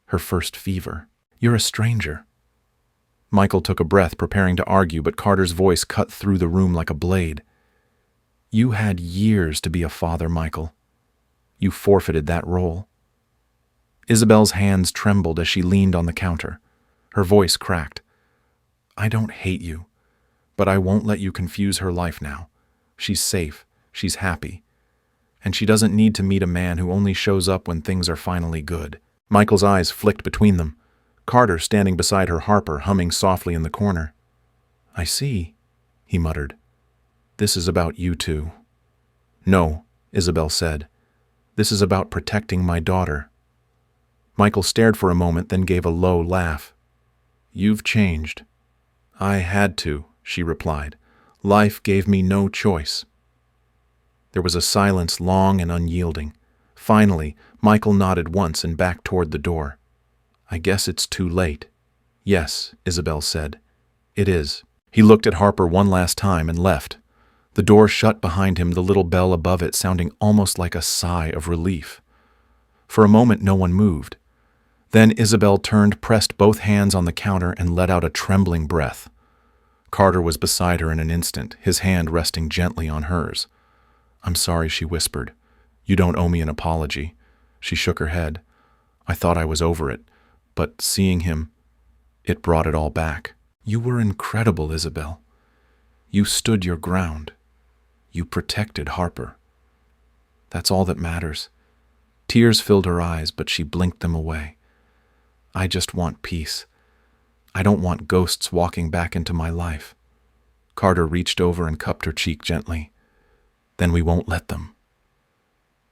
her first fever. You're a stranger." Michael took a breath, preparing to argue, but Carter's voice cut through the room like a blade. "You had years to be a father, Michael. You forfeited that role." Isabel's hands trembled as she leaned on the counter. Her voice cracked. "I don't hate you, but I won't let you confuse her life now. She's safe, she's happy, and she doesn't need to meet a man who only shows up when things are finally good." Michael's eyes flicked between them. Carter, standing beside her, Harper, humming softly in the corner. "I see," he muttered. "This is about you two." "No," Isabel said. "This is about protecting my daughter." Michael stared for a moment, then gave a low laugh. "You've changed." "I had to," she replied. "Life gave me no choice." There was a silence, long and unyielding. Finally, Michael nodded once and backed toward the door. "I guess it's too late." "Yes," Isabel said. "It is." He looked at Harper one last time and left. The door shut behind him, the little bell above it sounding almost like a sigh of relief. For a moment, no one moved. Then Isabel turned, pressed both hands on the counter, and let out a trembling breath. Carter was beside her in an instant, his hand resting gently on hers. "I'm sorry," she whispered. "You don't owe me an apology." She shook her head. "I thought I was over it, but seeing him, it brought it all back. You were incredible, Isabel. You stood your ground. You protected Harper. That's all that matters." Tears filled her eyes, but she blinked them away. "I just want peace. I don't want ghosts walking back into my life." Carter reached over and cupped her cheek gently. "Then we won't let them."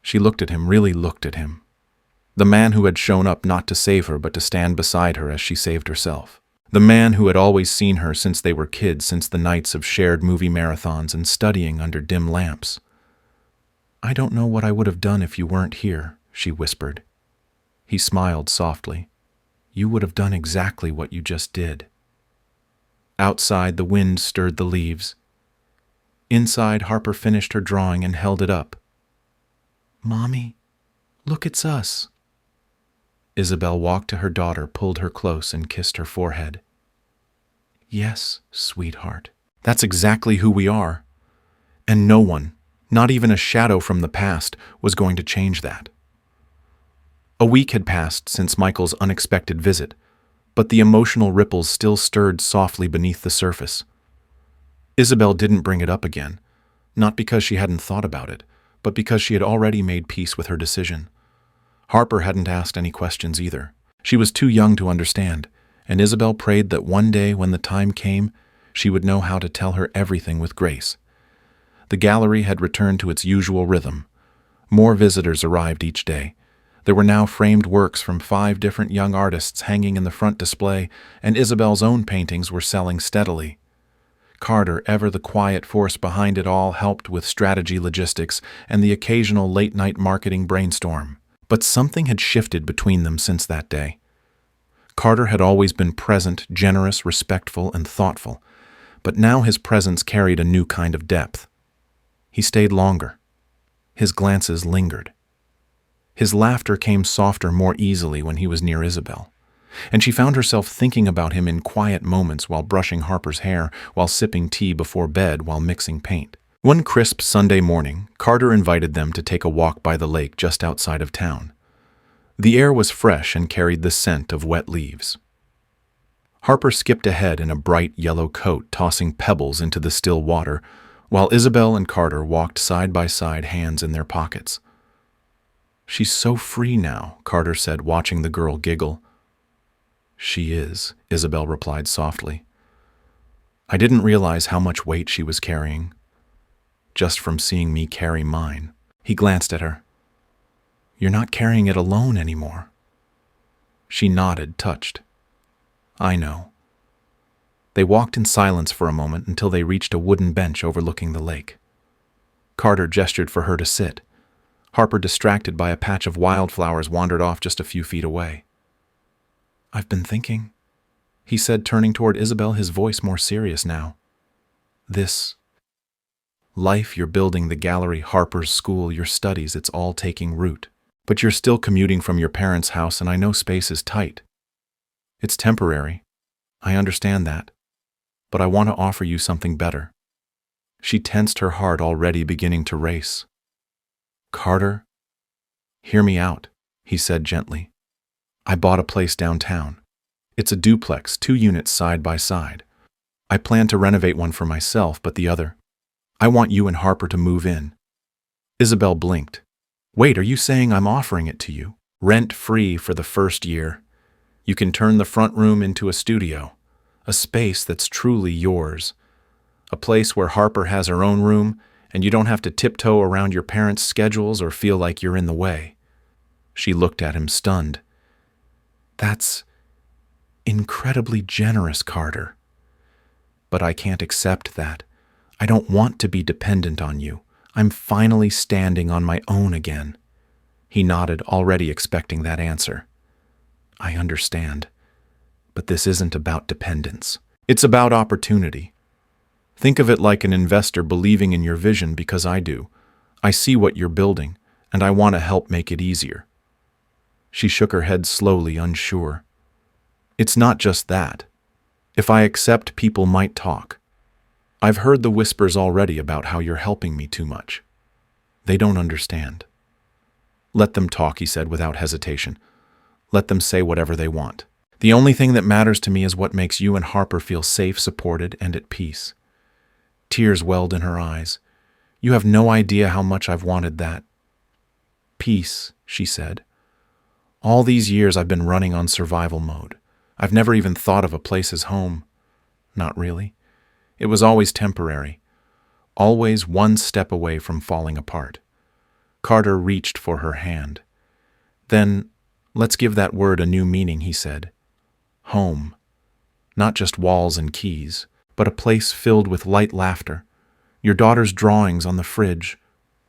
She looked at him, really looked at him. The man who had shown up not to save her but to stand beside her as she saved herself. The man who had always seen her since they were kids, since the nights of shared movie marathons and studying under dim lamps. "I don't know what I would have done if you weren't here," she whispered. He smiled softly. "You would have done exactly what you just did." Outside, the wind stirred the leaves. Inside, Harper finished her drawing and held it up. "Mommy, look, it's us." Isabel walked to her daughter, pulled her close, and kissed her forehead. "Yes, sweetheart. That's exactly who we are. And no one, not even a shadow from the past, was going to change that." A week had passed since Michael's unexpected visit, but the emotional ripples still stirred softly beneath the surface. Isabel didn't bring it up again, not because she hadn't thought about it, but because she had already made peace with her decision. Harper hadn't asked any questions either. She was too young to understand, and Isabel prayed that one day when the time came, she would know how to tell her everything with grace. The gallery had returned to its usual rhythm. More visitors arrived each day. There were now framed works from 5 different young artists hanging in the front display, and Isabel's own paintings were selling steadily. Carter, ever the quiet force behind it all, helped with strategy, logistics, and the occasional late-night marketing brainstorm. But something had shifted between them since that day. Carter had always been present, generous, respectful, and thoughtful, but now his presence carried a new kind of depth. He stayed longer. His glances lingered. His laughter came softer, more easily when he was near Isabel, and she found herself thinking about him in quiet moments while brushing Harper's hair, while sipping tea before bed, while mixing paint. One crisp Sunday morning, Carter invited them to take a walk by the lake just outside of town. The air was fresh and carried the scent of wet leaves. Harper skipped ahead in a bright yellow coat, tossing pebbles into the still water, while Isabel and Carter walked side by side, hands in their pockets. "She's so free now," Carter said, watching the girl giggle. "She is," Isabel replied softly. "I didn't realize how much weight she was carrying, just from seeing me carry mine." He glanced at her. "You're not carrying it alone anymore." She nodded, touched. "I know." They walked in silence for a moment until they reached a wooden bench overlooking the lake. Carter gestured for her to sit. Harper, distracted by a patch of wildflowers, wandered off just a few feet away. "I've been thinking," he said, turning toward Isabel, his voice more serious now. "This life you're building, the gallery, Harper's school, your studies, it's all taking root. But you're still commuting from your parents' house, and I know space is tight. It's temporary. I understand that. But I want to offer you something better." She tensed, her heart already beginning to race. "Carter, hear me out," he said gently. "I bought a place downtown. It's a duplex, 2 units side by side. I plan to renovate one for myself, but the other, I want you and Harper to move in." Isabel blinked. "Wait, are you saying I'm offering it to you? Rent-free for the first year. You can turn the front room into a studio, a space that's truly yours. A place where Harper has her own room, and you don't have to tiptoe around your parents' schedules or feel like you're in the way." She looked at him, stunned. "That's incredibly generous, Carter. But I can't accept that. I don't want to be dependent on you. I'm finally standing on my own again." He nodded, already expecting that answer. "I understand. But this isn't about dependence. It's about opportunity. Think of it like an investor believing in your vision, because I do. I see what you're building, and I want to help make it easier." She shook her head slowly, unsure. It's not just that. If I accept, people might talk. I've heard the whispers already about how you're helping me too much. They don't understand. Let them talk, he said without hesitation. Let them say whatever they want. The only thing that matters to me is what makes you and Harper feel safe, supported, and at peace. Tears welled in her eyes. You have no idea how much I've wanted that. Peace, she said. All these years I've been running on survival mode. I've never even thought of a place as home. Not really. It was always temporary. Always one step away from falling apart. Carter reached for her hand. Then, let's give that word a new meaning, he said. Home. Not just walls and keys, but a place filled with light laughter, your daughter's drawings on the fridge,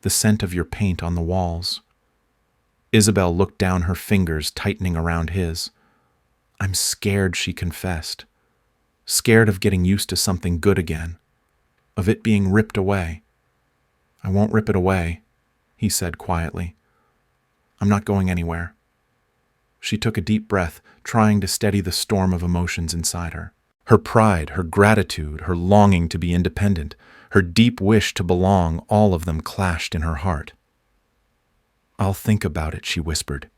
the scent of your paint on the walls. Isabel looked down, her fingers tightening around his. I'm scared, she confessed. Scared of getting used to something good again, of it being ripped away. I won't rip it away, he said quietly. I'm not going anywhere. She took a deep breath, trying to steady the storm of emotions inside her. Her pride, her gratitude, her longing to be independent, her deep wish to belong, all of them clashed in her heart. I'll think about it, she whispered.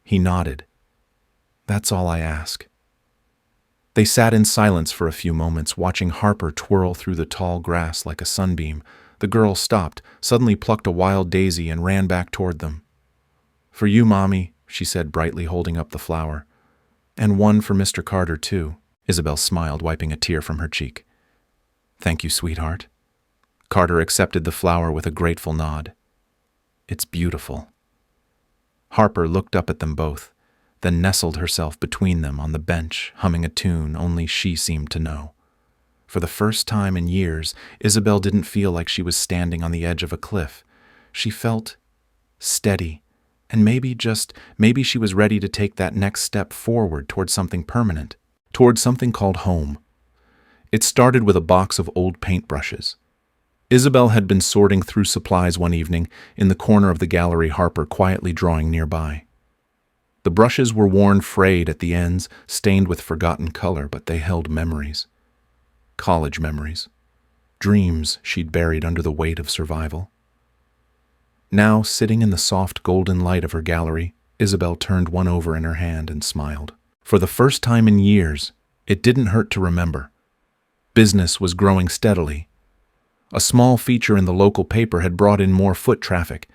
He nodded. That's all I ask. They sat in silence for a few moments, watching Harper twirl through the tall grass like a sunbeam. The girl stopped, suddenly plucked a wild daisy and ran back toward them. For you, Mommy, she said brightly, holding up the flower. And one for Mr. Carter, too. Isabel smiled, wiping a tear from her cheek. Thank you, sweetheart. Carter accepted the flower with a grateful nod. It's beautiful. Harper looked up at them both, then nestled herself between them on the bench, humming a tune only she seemed to know. For the first time in years, Isabel didn't feel like she was standing on the edge of a cliff. She felt steady, and maybe she was ready to take that next step forward toward something permanent, toward something called home. It started with a box of old paintbrushes. Isabel had been sorting through supplies one evening, in the corner of the gallery, Harper quietly drawing nearby. The brushes were worn, frayed at the ends, stained with forgotten color, but they held memories. College memories. Dreams she'd buried under the weight of survival. Now, sitting in the soft golden light of her gallery, Isabel turned one over in her hand and smiled. For the first time in years, it didn't hurt to remember. Business was growing steadily. A small feature in the local paper had brought in more foot traffic,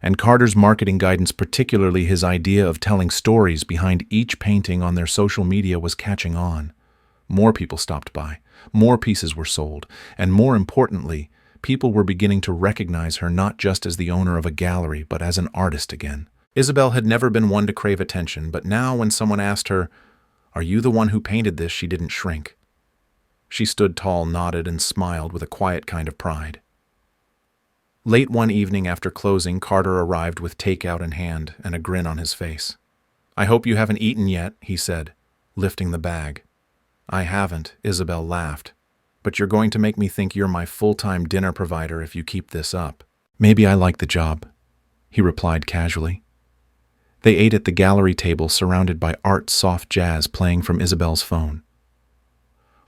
and Carter's marketing guidance, particularly his idea of telling stories behind each painting on their social media, was catching on. More people stopped by, more pieces were sold, and more importantly, people were beginning to recognize her not just as the owner of a gallery, but as an artist again. Isabel had never been one to crave attention, but now when someone asked her, "Are you the one who painted this?" she didn't shrink. She stood tall, nodded, and smiled with a quiet kind of pride. Late one evening after closing, Carter arrived with takeout in hand and a grin on his face. "I hope you haven't eaten yet," he said, lifting the bag. "I haven't," Isabel laughed. "But you're going to make me think you're my full-time dinner provider if you keep this up." "Maybe I like the job," he replied casually. They ate at the gallery table, surrounded by art soft jazz playing from Isabel's phone.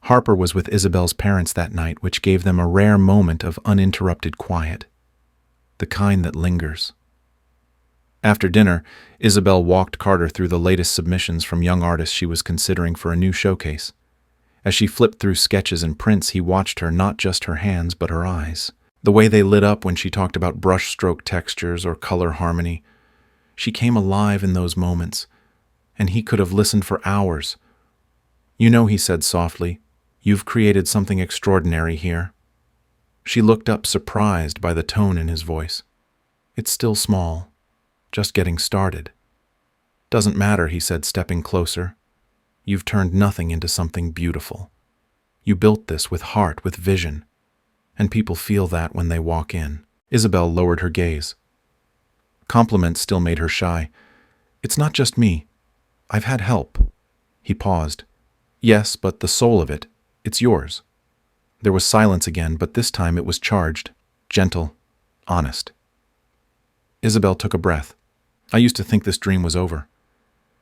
Harper was with Isabel's parents that night, which gave them a rare moment of uninterrupted quiet. The kind that lingers. After dinner, Isabel walked Carter through the latest submissions from young artists she was considering for a new showcase. As she flipped through sketches and prints, he watched her, not just her hands, but her eyes. The way they lit up when she talked about brushstroke textures or color harmony. She came alive in those moments, and he could have listened for hours. "You know," he said softly, "you've created something extraordinary here." She looked up, surprised by the tone in his voice. "It's still small, just getting started." "Doesn't matter," he said, stepping closer. "You've turned nothing into something beautiful. You built this with heart, with vision, and people feel that when they walk in." Isabel lowered her gaze. Compliments still made her shy. "It's not just me. I've had help." He paused. "Yes, but the soul of it, it's yours." There was silence again, but this time it was charged, gentle, honest. Isabel took a breath. "I used to think this dream was over.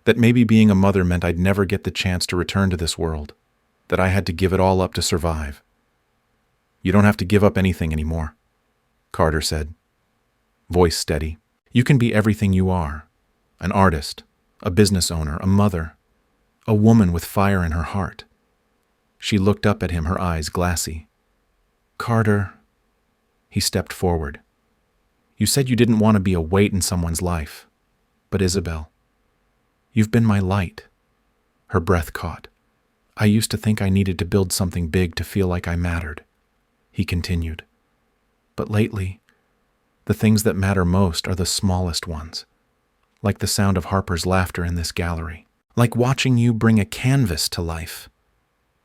That maybe being a mother meant I'd never get the chance to return to this world, that I had to give it all up to survive. "You don't have to give up anything anymore," Carter said, voice steady. "You can be everything you are. An artist, a business owner, a mother, a woman with fire in her heart." She looked up at him, her eyes glassy. "Carter," he stepped forward. "You said you didn't want to be a weight in someone's life. But Isabel, you've been my light." Her breath caught. "I used to think I needed to build something big to feel like I mattered," he continued. "But lately, the things that matter most are the smallest ones, like the sound of Harper's laughter in this gallery, like watching you bring a canvas to life,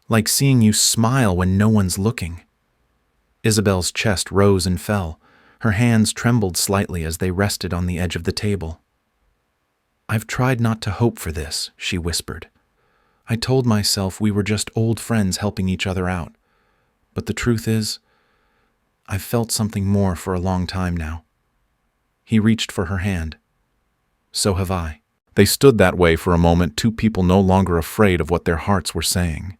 like seeing you smile when no one's looking." Isabel's chest rose and fell. Her hands trembled slightly as they rested on the edge of the table. "I've tried not to hope for this," she whispered. "I told myself we were just old friends helping each other out. But the truth is, I've felt something more for a long time now." He reached for her hand. "So have I." They stood that way for a moment, two people no longer afraid of what their hearts were saying.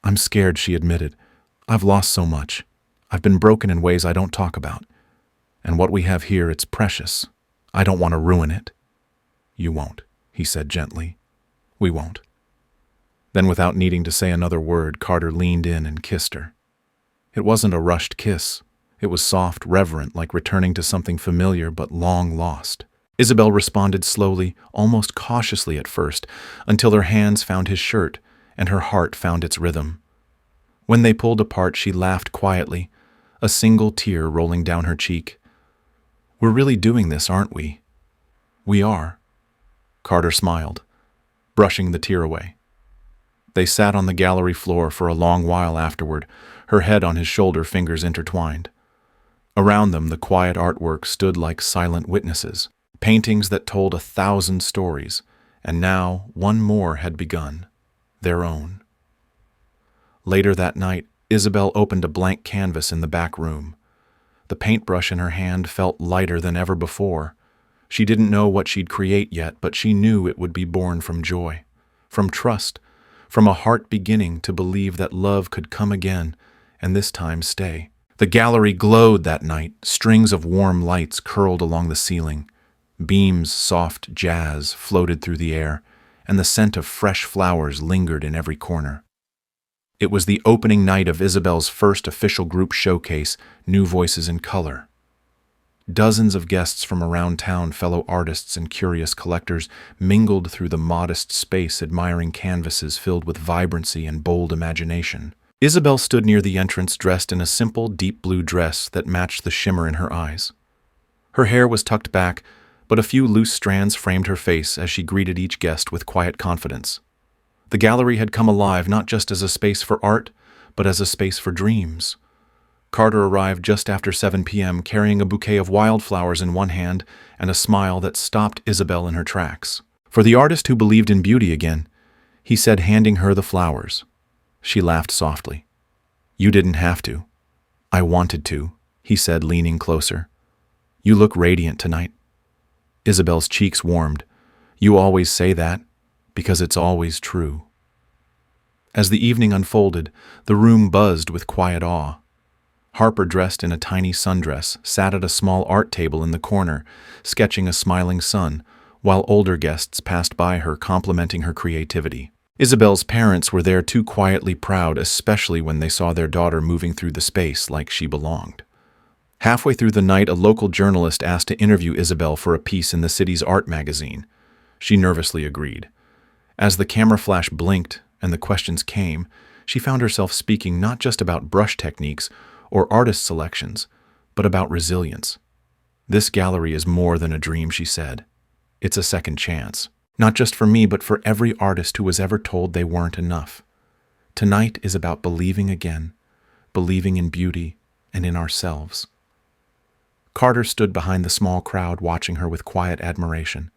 "I'm scared," she admitted. "I've lost so much. I've been broken in ways I don't talk about. And what we have here, it's precious. I don't want to ruin it." "You won't," he said gently. "We won't." Then, without needing to say another word, Carter leaned in and kissed her. It wasn't a rushed kiss. It was soft, reverent, like returning to something familiar but long lost. Isabel responded slowly, almost cautiously at first, until her hands found his shirt and her heart found its rhythm. When they pulled apart, she laughed quietly, a single tear rolling down her cheek. "We're really doing this, aren't we?" "We are." Carter smiled, brushing the tear away. They sat on the gallery floor for a long while afterward, her head on his shoulder, fingers intertwined. Around them, the quiet artwork stood like silent witnesses, paintings that told 1,000 stories, and now one more had begun, their own. Later that night, Isabel opened a blank canvas in the back room. The paintbrush in her hand felt lighter than ever before. She didn't know what she'd create yet, but she knew it would be born from joy, from trust, from a heart beginning to believe that love could come again, and this time stay. The gallery glowed that night, strings of warm lights curled along the ceiling. Beams, soft jazz, floated through the air, and the scent of fresh flowers lingered in every corner. It was the opening night of Isabel's first official group showcase, New Voices in Color. Dozens of guests from around town, fellow artists and curious collectors, mingled through the modest space, admiring canvases filled with vibrancy and bold imagination. Isabel stood near the entrance, dressed in a simple, deep blue dress that matched the shimmer in her eyes. Her hair was tucked back, but a few loose strands framed her face as she greeted each guest with quiet confidence. The gallery had come alive not just as a space for art, but as a space for dreams. Carter arrived just after 7 p.m., carrying a bouquet of wildflowers in one hand and a smile that stopped Isabel in her tracks. "For the artist who believed in beauty again," he said, handing her the flowers. She laughed softly. "You didn't have to." "I wanted to," he said, leaning closer. "You look radiant tonight." Isabel's cheeks warmed. "You always say that, because it's always true." As the evening unfolded, the room buzzed with quiet awe. Harper, dressed in a tiny sundress, sat at a small art table in the corner, sketching a smiling sun, while older guests passed by her, complimenting her creativity. Isabel's parents were there too, quietly proud, especially when they saw their daughter moving through the space like she belonged. Halfway through the night, a local journalist asked to interview Isabel for a piece in the city's art magazine. She nervously agreed. As the camera flash blinked and the questions came, she found herself speaking not just about brush techniques or artist selections, but about resilience. "This gallery is more than a dream," she said. "It's a second chance. Not just for me, but for every artist who was ever told they weren't enough. Tonight is about believing again, believing in beauty and in ourselves." Carter stood behind the small crowd, watching her with quiet admiration.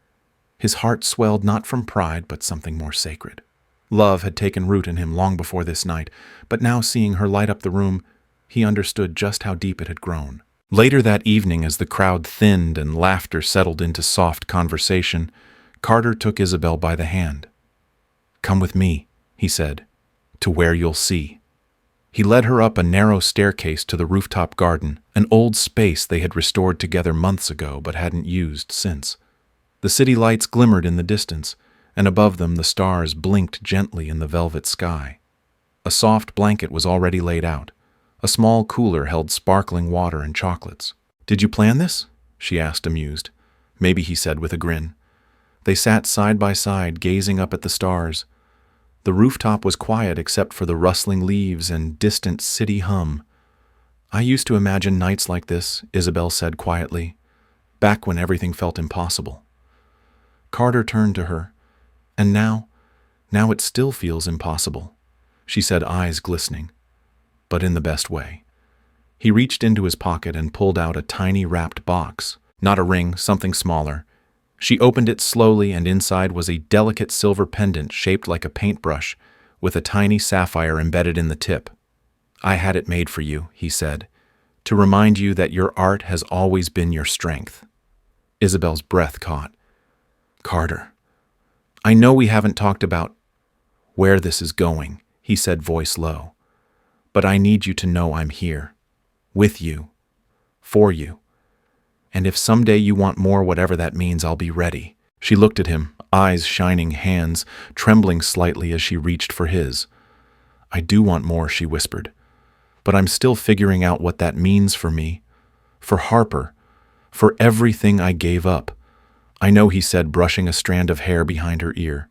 His heart swelled not from pride, but something more sacred. Love had taken root in him long before this night, but now, seeing her light up the room, he understood just how deep it had grown. Later that evening, as the crowd thinned and laughter settled into soft conversation, Carter took Isabel by the hand. "Come with me," he said, "to where you'll see." He led her up a narrow staircase to the rooftop garden, an old space they had restored together months ago but hadn't used since. The city lights glimmered in the distance, and above them the stars blinked gently in the velvet sky. A soft blanket was already laid out. A small cooler held sparkling water and chocolates. "Did you plan this?" she asked, amused. "Maybe," he said with a grin. They sat side by side, gazing up at the stars. The rooftop was quiet except for the rustling leaves and distant city hum. "I used to imagine nights like this," Isabel said quietly, "back when everything felt impossible." Carter turned to her. "And now it still feels impossible," she said, eyes glistening, but in the best way. He reached into his pocket and pulled out a tiny wrapped box, not a ring, something smaller. She opened it slowly, and inside was a delicate silver pendant shaped like a paintbrush, with a tiny sapphire embedded in the tip. "I had it made for you," he said, "to remind you that your art has always been your strength." Isabel's breath caught. "Carter, I know we haven't talked about where this is going," he said, voice low, "but I need you to know I'm here, with you, for you. And if someday you want more, whatever that means, I'll be ready." She looked at him, eyes shining, hands trembling slightly as she reached for his. "I do want more," she whispered, "but I'm still figuring out what that means for me, for Harper, for everything I gave up." "I know," he said, brushing a strand of hair behind her ear.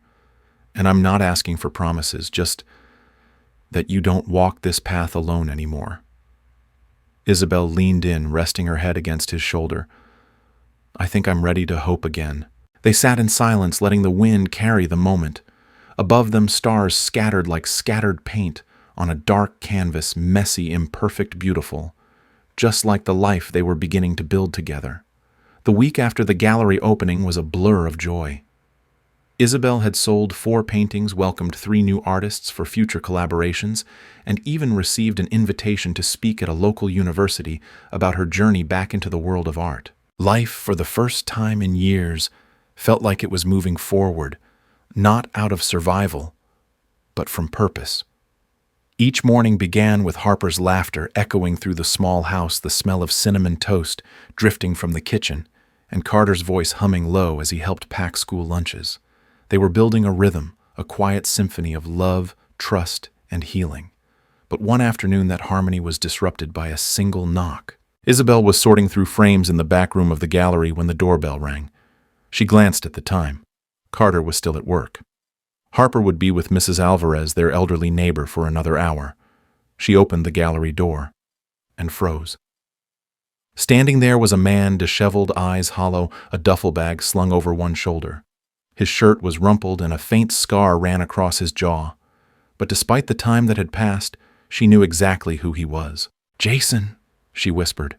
"And I'm not asking for promises, just that you don't walk this path alone anymore." Isabel leaned in, resting her head against his shoulder. "I think I'm ready to hope again." They sat in silence, letting the wind carry the moment. Above them, stars scattered like scattered paint on a dark canvas, messy, imperfect, beautiful, just like the life they were beginning to build together. The week after the gallery opening was a blur of joy. Isabel had sold 4 paintings, welcomed 3 new artists for future collaborations, and even received an invitation to speak at a local university about her journey back into the world of art. Life, for the first time in years, felt like it was moving forward, not out of survival, but from purpose. Each morning began with Harper's laughter echoing through the small house, the smell of cinnamon toast drifting from the kitchen, and Carter's voice humming low as he helped pack school lunches. They were building a rhythm, a quiet symphony of love, trust, and healing. But one afternoon that harmony was disrupted by a single knock. Isabel was sorting through frames in the back room of the gallery when the doorbell rang. She glanced at the time. Carter was still at work. Harper would be with Mrs. Alvarez, their elderly neighbor, for another hour. She opened the gallery door and froze. Standing there was a man, disheveled, eyes hollow, a duffel bag slung over one shoulder. His shirt was rumpled and a faint scar ran across his jaw. But despite the time that had passed, she knew exactly who he was. "Jason," she whispered.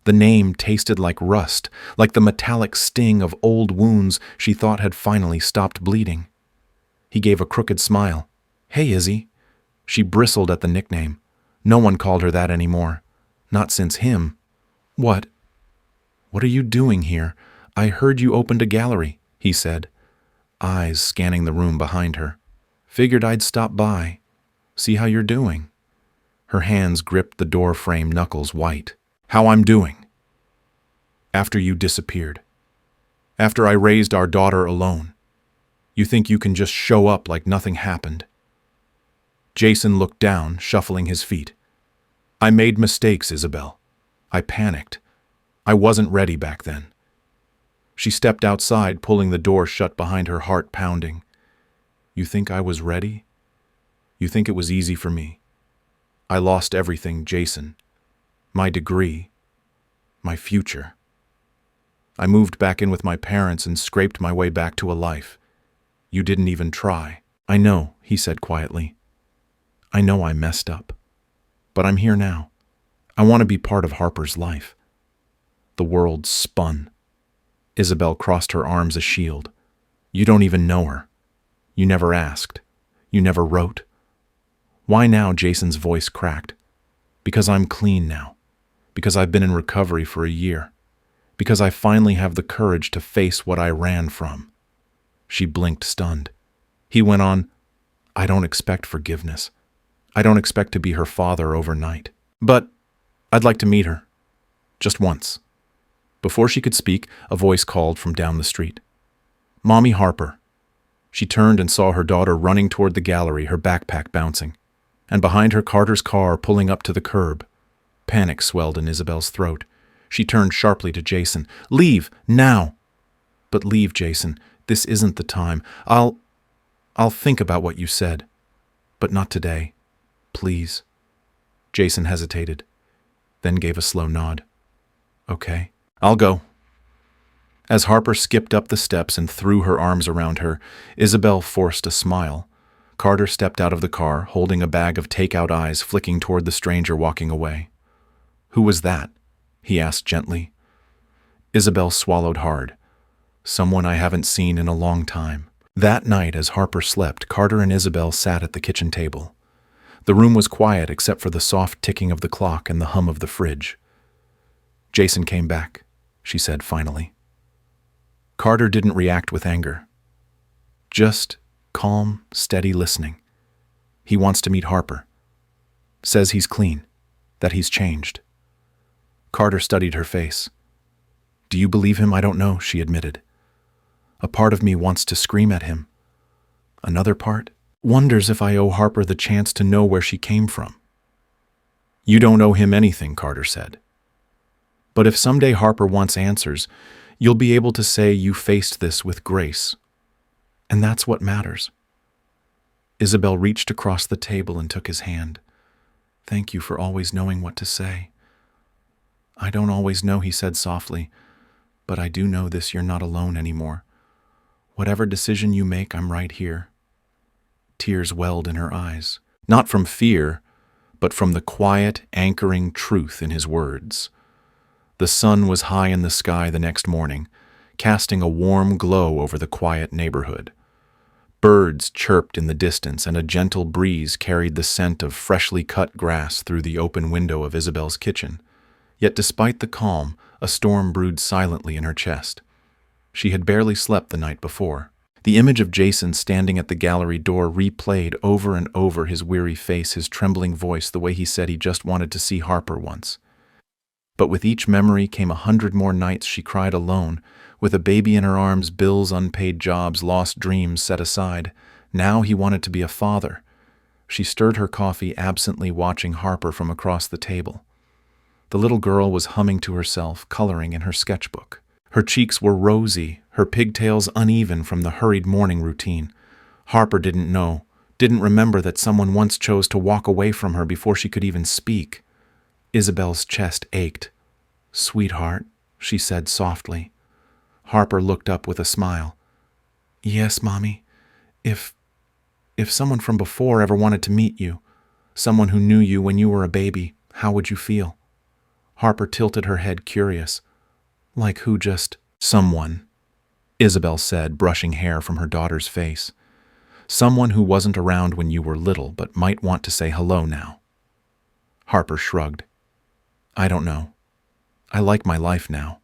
The name tasted like rust, like the metallic sting of old wounds she thought had finally stopped bleeding. He gave a crooked smile. "Hey, Izzy." She bristled at the nickname. No one called her that anymore. Not since him. What are you doing here? I heard you opened a gallery," he said, eyes scanning the room behind her. "Figured I'd stop by, see how you're doing." Her hands gripped the door frame, knuckles white. "How I'm doing? After you disappeared. After I raised our daughter alone. You think you can just show up like nothing happened?" Jason looked down, shuffling his feet. "I made mistakes, Isabel. I panicked. I wasn't ready back then." She stepped outside, pulling the door shut behind her, heart pounding. "You think I was ready? You think it was easy for me? I lost everything, Jason. My degree. My future. I moved back in with my parents and scraped my way back to a life. You didn't even try." "I know," he said quietly. "I know I messed up. But I'm here now. I want to be part of Harper's life." The world spun. Isabel crossed her arms a shield. "You don't even know her. You never asked. You never wrote." "Why now?" Jason's voice cracked. "Because I'm clean now. Because I've been in recovery for a year. Because I finally have the courage to face what I ran from." She blinked, stunned. He went on, I don't expect forgiveness. I don't expect to be her father overnight. But I'd like to meet her. Just once. Before she could speak, a voice called from down the street. Mommy Harper. She turned and saw her daughter running toward the gallery, her backpack bouncing. And behind her, Carter's car pulling up to the curb. Panic swelled in Isabel's throat. She turned sharply to Jason. Leave, now! But leave, Jason. This isn't the time. I'll think about what you said. But not today. Please. Jason hesitated, then gave a slow nod. Okay, I'll go. As Harper skipped up the steps and threw her arms around her, Isabel forced a smile. Carter stepped out of the car, holding a bag of takeout eyes flicking toward the stranger walking away. Who was that? He asked gently. Isabel swallowed hard. Someone I haven't seen in a long time. That night, as Harper slept, Carter and Isabel sat at the kitchen table. The room was quiet except for the soft ticking of the clock and the hum of the fridge. Jason came back, she said finally. Carter didn't react with anger. Just calm, steady listening. He wants to meet Harper. Says he's clean, that he's changed. Carter studied her face. Do you believe him? I don't know, she admitted. A part of me wants to scream at him. Another part wonders if I owe Harper the chance to know where she came from. You don't owe him anything, Carter said. But if someday Harper wants answers, you'll be able to say you faced this with grace. And that's what matters. Isabel reached across the table and took his hand. Thank you for always knowing what to say. I don't always know, he said softly, but I do know this: you're not alone anymore. Whatever decision you make, I'm right here. Tears welled in her eyes, not from fear, but from the quiet, anchoring truth in his words. The sun was high in the sky the next morning, casting a warm glow over the quiet neighborhood. Birds chirped in the distance, and a gentle breeze carried the scent of freshly cut grass through the open window of Isabel's kitchen. Yet despite the calm, a storm brewed silently in her chest. She had barely slept the night before. The image of Jason standing at the gallery door replayed over and over, his weary face, his trembling voice, the way he said he just wanted to see Harper once. But with each memory came 100 more nights she cried alone, with a baby in her arms, bills, unpaid jobs, lost dreams set aside. Now he wanted to be a father. She stirred her coffee, absently watching Harper from across the table. The little girl was humming to herself, coloring in her sketchbook. Her cheeks were rosy, her pigtails uneven from the hurried morning routine. Harper didn't remember that someone once chose to walk away from her before she could even speak. Isabel's chest ached. Sweetheart, she said softly. Harper looked up with a smile. Yes, Mommy. If someone from before ever wanted to meet you, someone who knew you when you were a baby, how would you feel? Harper tilted her head, curious. Like who? Just someone, Isabel said, brushing hair from her daughter's face. Someone who wasn't around when you were little, but might want to say hello now. Harper shrugged. I don't know. I like my life now.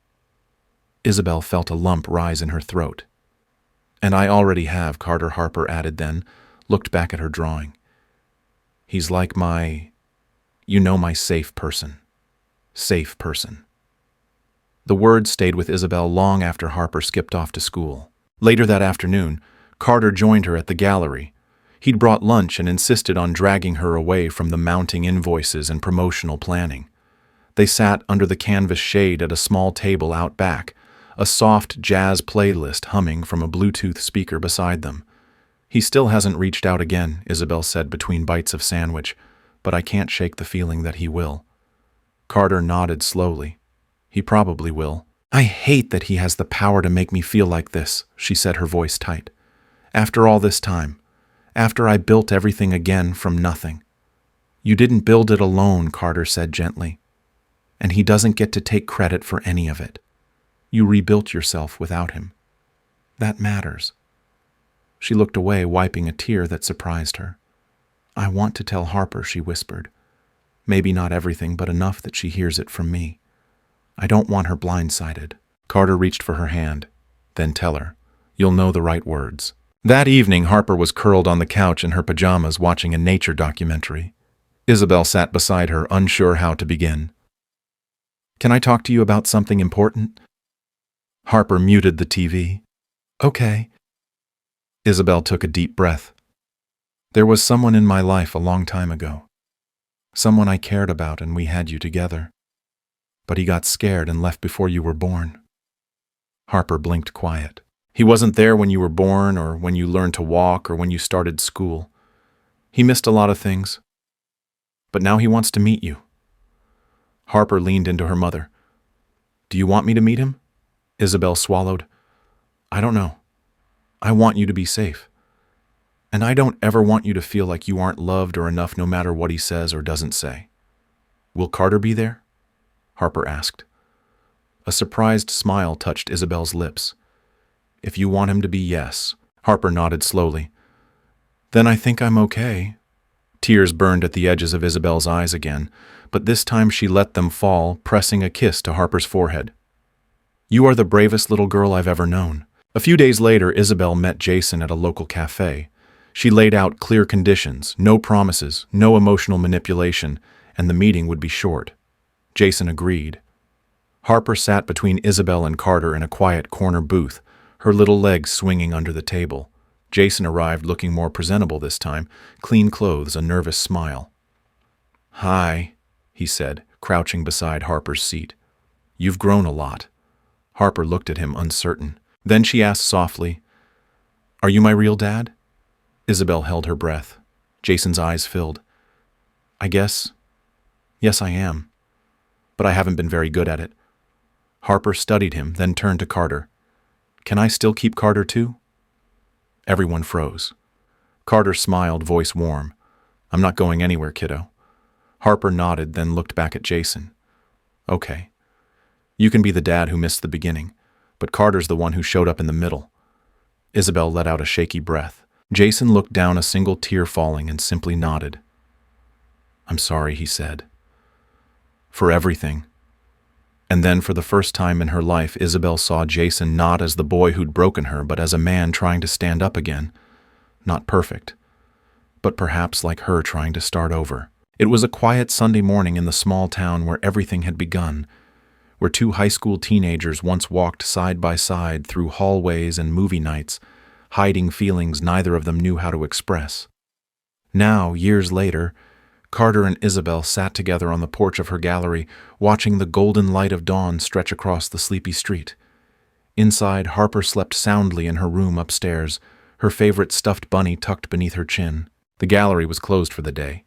Isabel felt a lump rise in her throat. And I already have, Harper added, then looked back at her drawing. He's like my safe person. Safe person. The words stayed with Isabel long after Harper skipped off to school. Later that afternoon, Carter joined her at the gallery. He'd brought lunch and insisted on dragging her away from the mounting invoices and promotional planning. They sat under the canvas shade at a small table out back, a soft jazz playlist humming from a Bluetooth speaker beside them. He still hasn't reached out again, Isabel said between bites of sandwich, but I can't shake the feeling that he will. Carter nodded slowly. He probably will. I hate that he has the power to make me feel like this, she said, her voice tight. After all this time, after I built everything again from nothing. You didn't build it alone, Carter said gently. And he doesn't get to take credit for any of it. You rebuilt yourself without him. That matters. She looked away, wiping a tear that surprised her. I want to tell Harper, she whispered. Maybe not everything, but enough that she hears it from me. I don't want her blindsided. Carter reached for her hand. Then tell her. You'll know the right words. That evening, Harper was curled on the couch in her pajamas watching a nature documentary. Isabel sat beside her, unsure how to begin. Can I talk to you about something important? Harper muted the TV. Okay. Isabel took a deep breath. There was someone in my life a long time ago. Someone I cared about, and we had you together. But he got scared and left before you were born. Harper blinked quiet. He wasn't there when you were born, or when you learned to walk, or when you started school. He missed a lot of things. But now he wants to meet you. Harper leaned into her mother. Do you want me to meet him? Isabel swallowed. I don't know. I want you to be safe. And I don't ever want you to feel like you aren't loved or enough no matter what he says or doesn't say. Will Carter be there? Harper asked. A surprised smile touched Isabel's lips. If you want him to be, yes. Harper nodded slowly. Then I think I'm okay. Tears burned at the edges of Isabel's eyes again, but this time she let them fall, pressing a kiss to Harper's forehead. You are the bravest little girl I've ever known. A few days later, Isabel met Jason at a local cafe. She laid out clear conditions, no promises, no emotional manipulation, and the meeting would be short. Jason agreed. Harper sat between Isabel and Carter in a quiet corner booth, her little legs swinging under the table. Jason arrived looking more presentable this time, clean clothes, a nervous smile. Hi, he said, crouching beside Harper's seat. You've grown a lot. Harper looked at him uncertain. Then she asked softly, Are you my real dad? Isabel held her breath. Jason's eyes filled. I guess. Yes, I am. But I haven't been very good at it. Harper studied him, then turned to Carter. Can I still keep Carter too? Everyone froze. Carter smiled, voice warm. I'm not going anywhere, kiddo. Harper nodded, then looked back at Jason. Okay. You can be the dad who missed the beginning, but Carter's the one who showed up in the middle. Isabel let out a shaky breath. Jason looked down, a single tear falling, and simply nodded. I'm sorry, he said. For everything. And then, for the first time in her life, Isabel saw Jason not as the boy who'd broken her, but as a man trying to stand up again. Not perfect, but perhaps like her trying to start over. It was a quiet Sunday morning in the small town where everything had begun, where two high school teenagers once walked side by side through hallways and movie nights, hiding feelings neither of them knew how to express. Now, years later, Carter and Isabel sat together on the porch of her gallery, watching the golden light of dawn stretch across the sleepy street. Inside, Harper slept soundly in her room upstairs, her favorite stuffed bunny tucked beneath her chin. The gallery was closed for the day.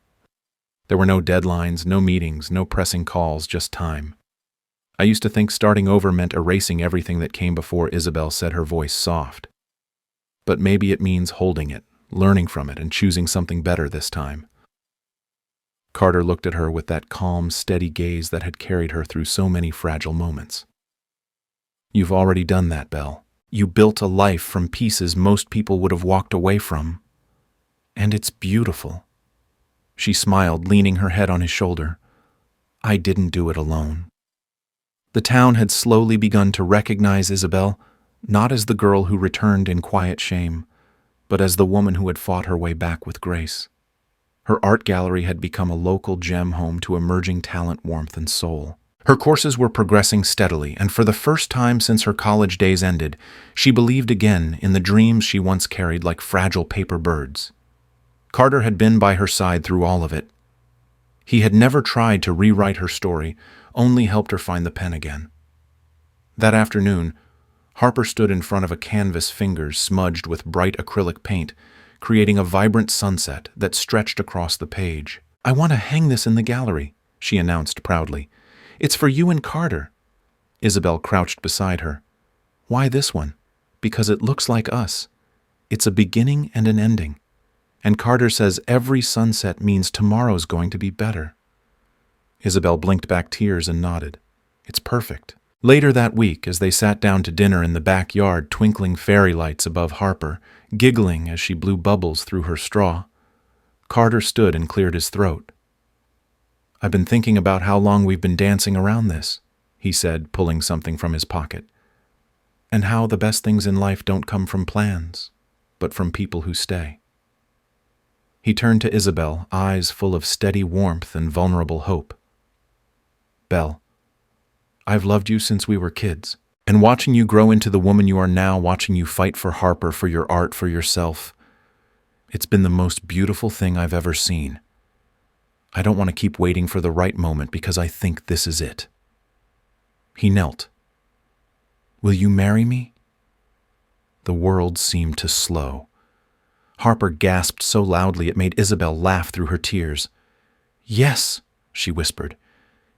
There were no deadlines, no meetings, no pressing calls, just time. I used to think starting over meant erasing everything that came before, Isabel said, her voice soft. But maybe it means holding it, learning from it, and choosing something better this time. Carter looked at her with that calm, steady gaze that had carried her through so many fragile moments. You've already done that, Belle. You built a life from pieces most people would have walked away from. And it's beautiful. She smiled, leaning her head on his shoulder. I didn't do it alone. The town had slowly begun to recognize Isabel, not as the girl who returned in quiet shame, but as the woman who had fought her way back with grace. Her art gallery had become a local gem home to emerging talent, warmth, and soul. Her courses were progressing steadily, and for the first time since her college days ended, she believed again in the dreams she once carried like fragile paper birds. Carter had been by her side through all of it. He had never tried to rewrite her story, only helped her find the pen again. That afternoon, Harper stood in front of a canvas, fingers smudged with bright acrylic paint, creating a vibrant sunset that stretched across the page. I want to hang this in the gallery, she announced proudly. It's for you and Carter. Isabel crouched beside her. Why this one? Because it looks like us. It's a beginning and an ending. And Carter says every sunset means tomorrow's going to be better. Isabel blinked back tears and nodded. It's perfect. Later that week, as they sat down to dinner in the backyard, twinkling fairy lights above Harper, giggling as she blew bubbles through her straw, Carter stood and cleared his throat. I've been thinking about how long we've been dancing around this, he said, pulling something from his pocket. and how the best things in life don't come from plans, but from people who stay. He turned to Isabel, eyes full of steady warmth and vulnerable hope. Belle, I've loved you since we were kids, and watching you grow into the woman you are now, watching you fight for Harper, for your art, for yourself, it's been the most beautiful thing I've ever seen. I don't want to keep waiting for the right moment because I think this is it. He knelt. Will you marry me? The world seemed to slow. Harper gasped so loudly it made Isabel laugh through her tears. Yes, she whispered.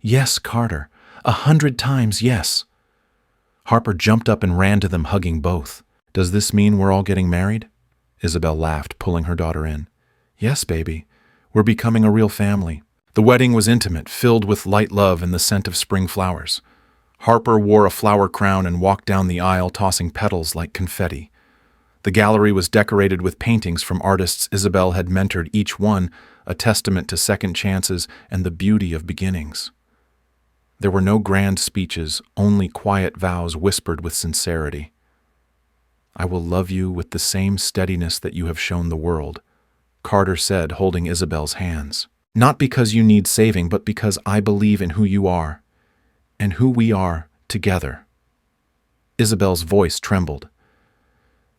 Yes, Carter. 100 times yes. Harper jumped up and ran to them, hugging both. Does this mean we're all getting married? Isabel laughed, pulling her daughter in. Yes, baby. We're becoming a real family. The wedding was intimate, filled with light love and the scent of spring flowers. Harper wore a flower crown and walked down the aisle, tossing petals like confetti. The gallery was decorated with paintings from artists Isabel had mentored, each one a testament to second chances and the beauty of beginnings. There were no grand speeches, only quiet vows whispered with sincerity. I will love you with the same steadiness that you have shown the world, Carter said, holding Isabel's hands. Not because you need saving, but because I believe in who you are and who we are together. Isabel's voice trembled.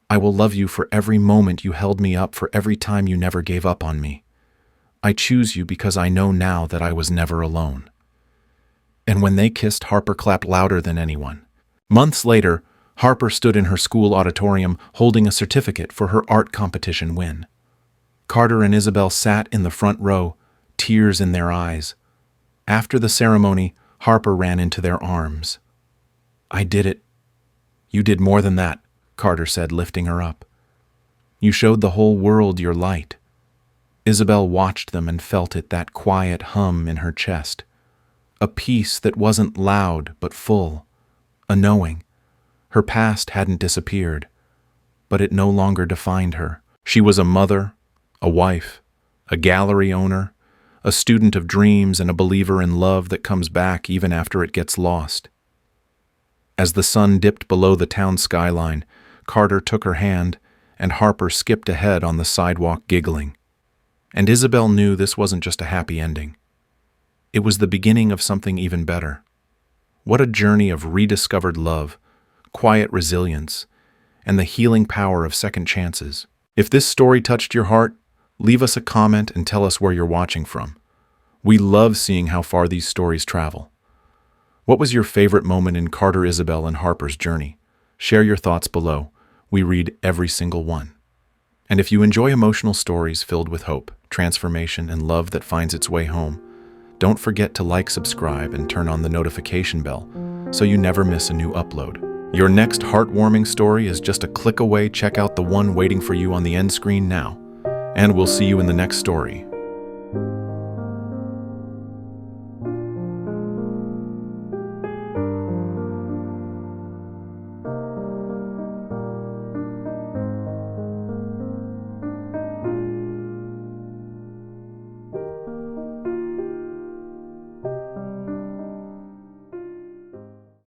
I will love you for every moment you held me up, for every time you never gave up on me. I choose you because I know now that I was never alone. And when they kissed, Harper clapped louder than anyone. Months later, Harper stood in her school auditorium holding a certificate for her art competition win. Carter and Isabel sat in the front row, tears in their eyes. After the ceremony, Harper ran into their arms. I did it. You did more than that, Carter said, lifting her up. You showed the whole world your light. Isabel watched them and felt it, that quiet hum in her chest. A peace that wasn't loud but full, a knowing. Her past hadn't disappeared, but it no longer defined her. She was a mother, a wife, a gallery owner, a student of dreams, and a believer in love that comes back even after it gets lost. As the sun dipped below the town skyline, Carter took her hand, and Harper skipped ahead on the sidewalk giggling. And Isabel knew this wasn't just a happy ending. It was the beginning of something even better. What a journey of rediscovered love, quiet resilience, and the healing power of second chances. If this story touched your heart, leave us a comment and tell us where you're watching from. We love seeing how far these stories travel. What was your favorite moment in Carter, Isabel, and Harper's journey? Share your thoughts below. We read every single one. And if you enjoy emotional stories filled with hope, transformation, and love that finds its way home, don't forget to like, subscribe, and turn on the notification bell so you never miss a new upload. Your next heartwarming story is just a click away. Check out the one waiting for you on the end screen now. And we'll see you in the next story.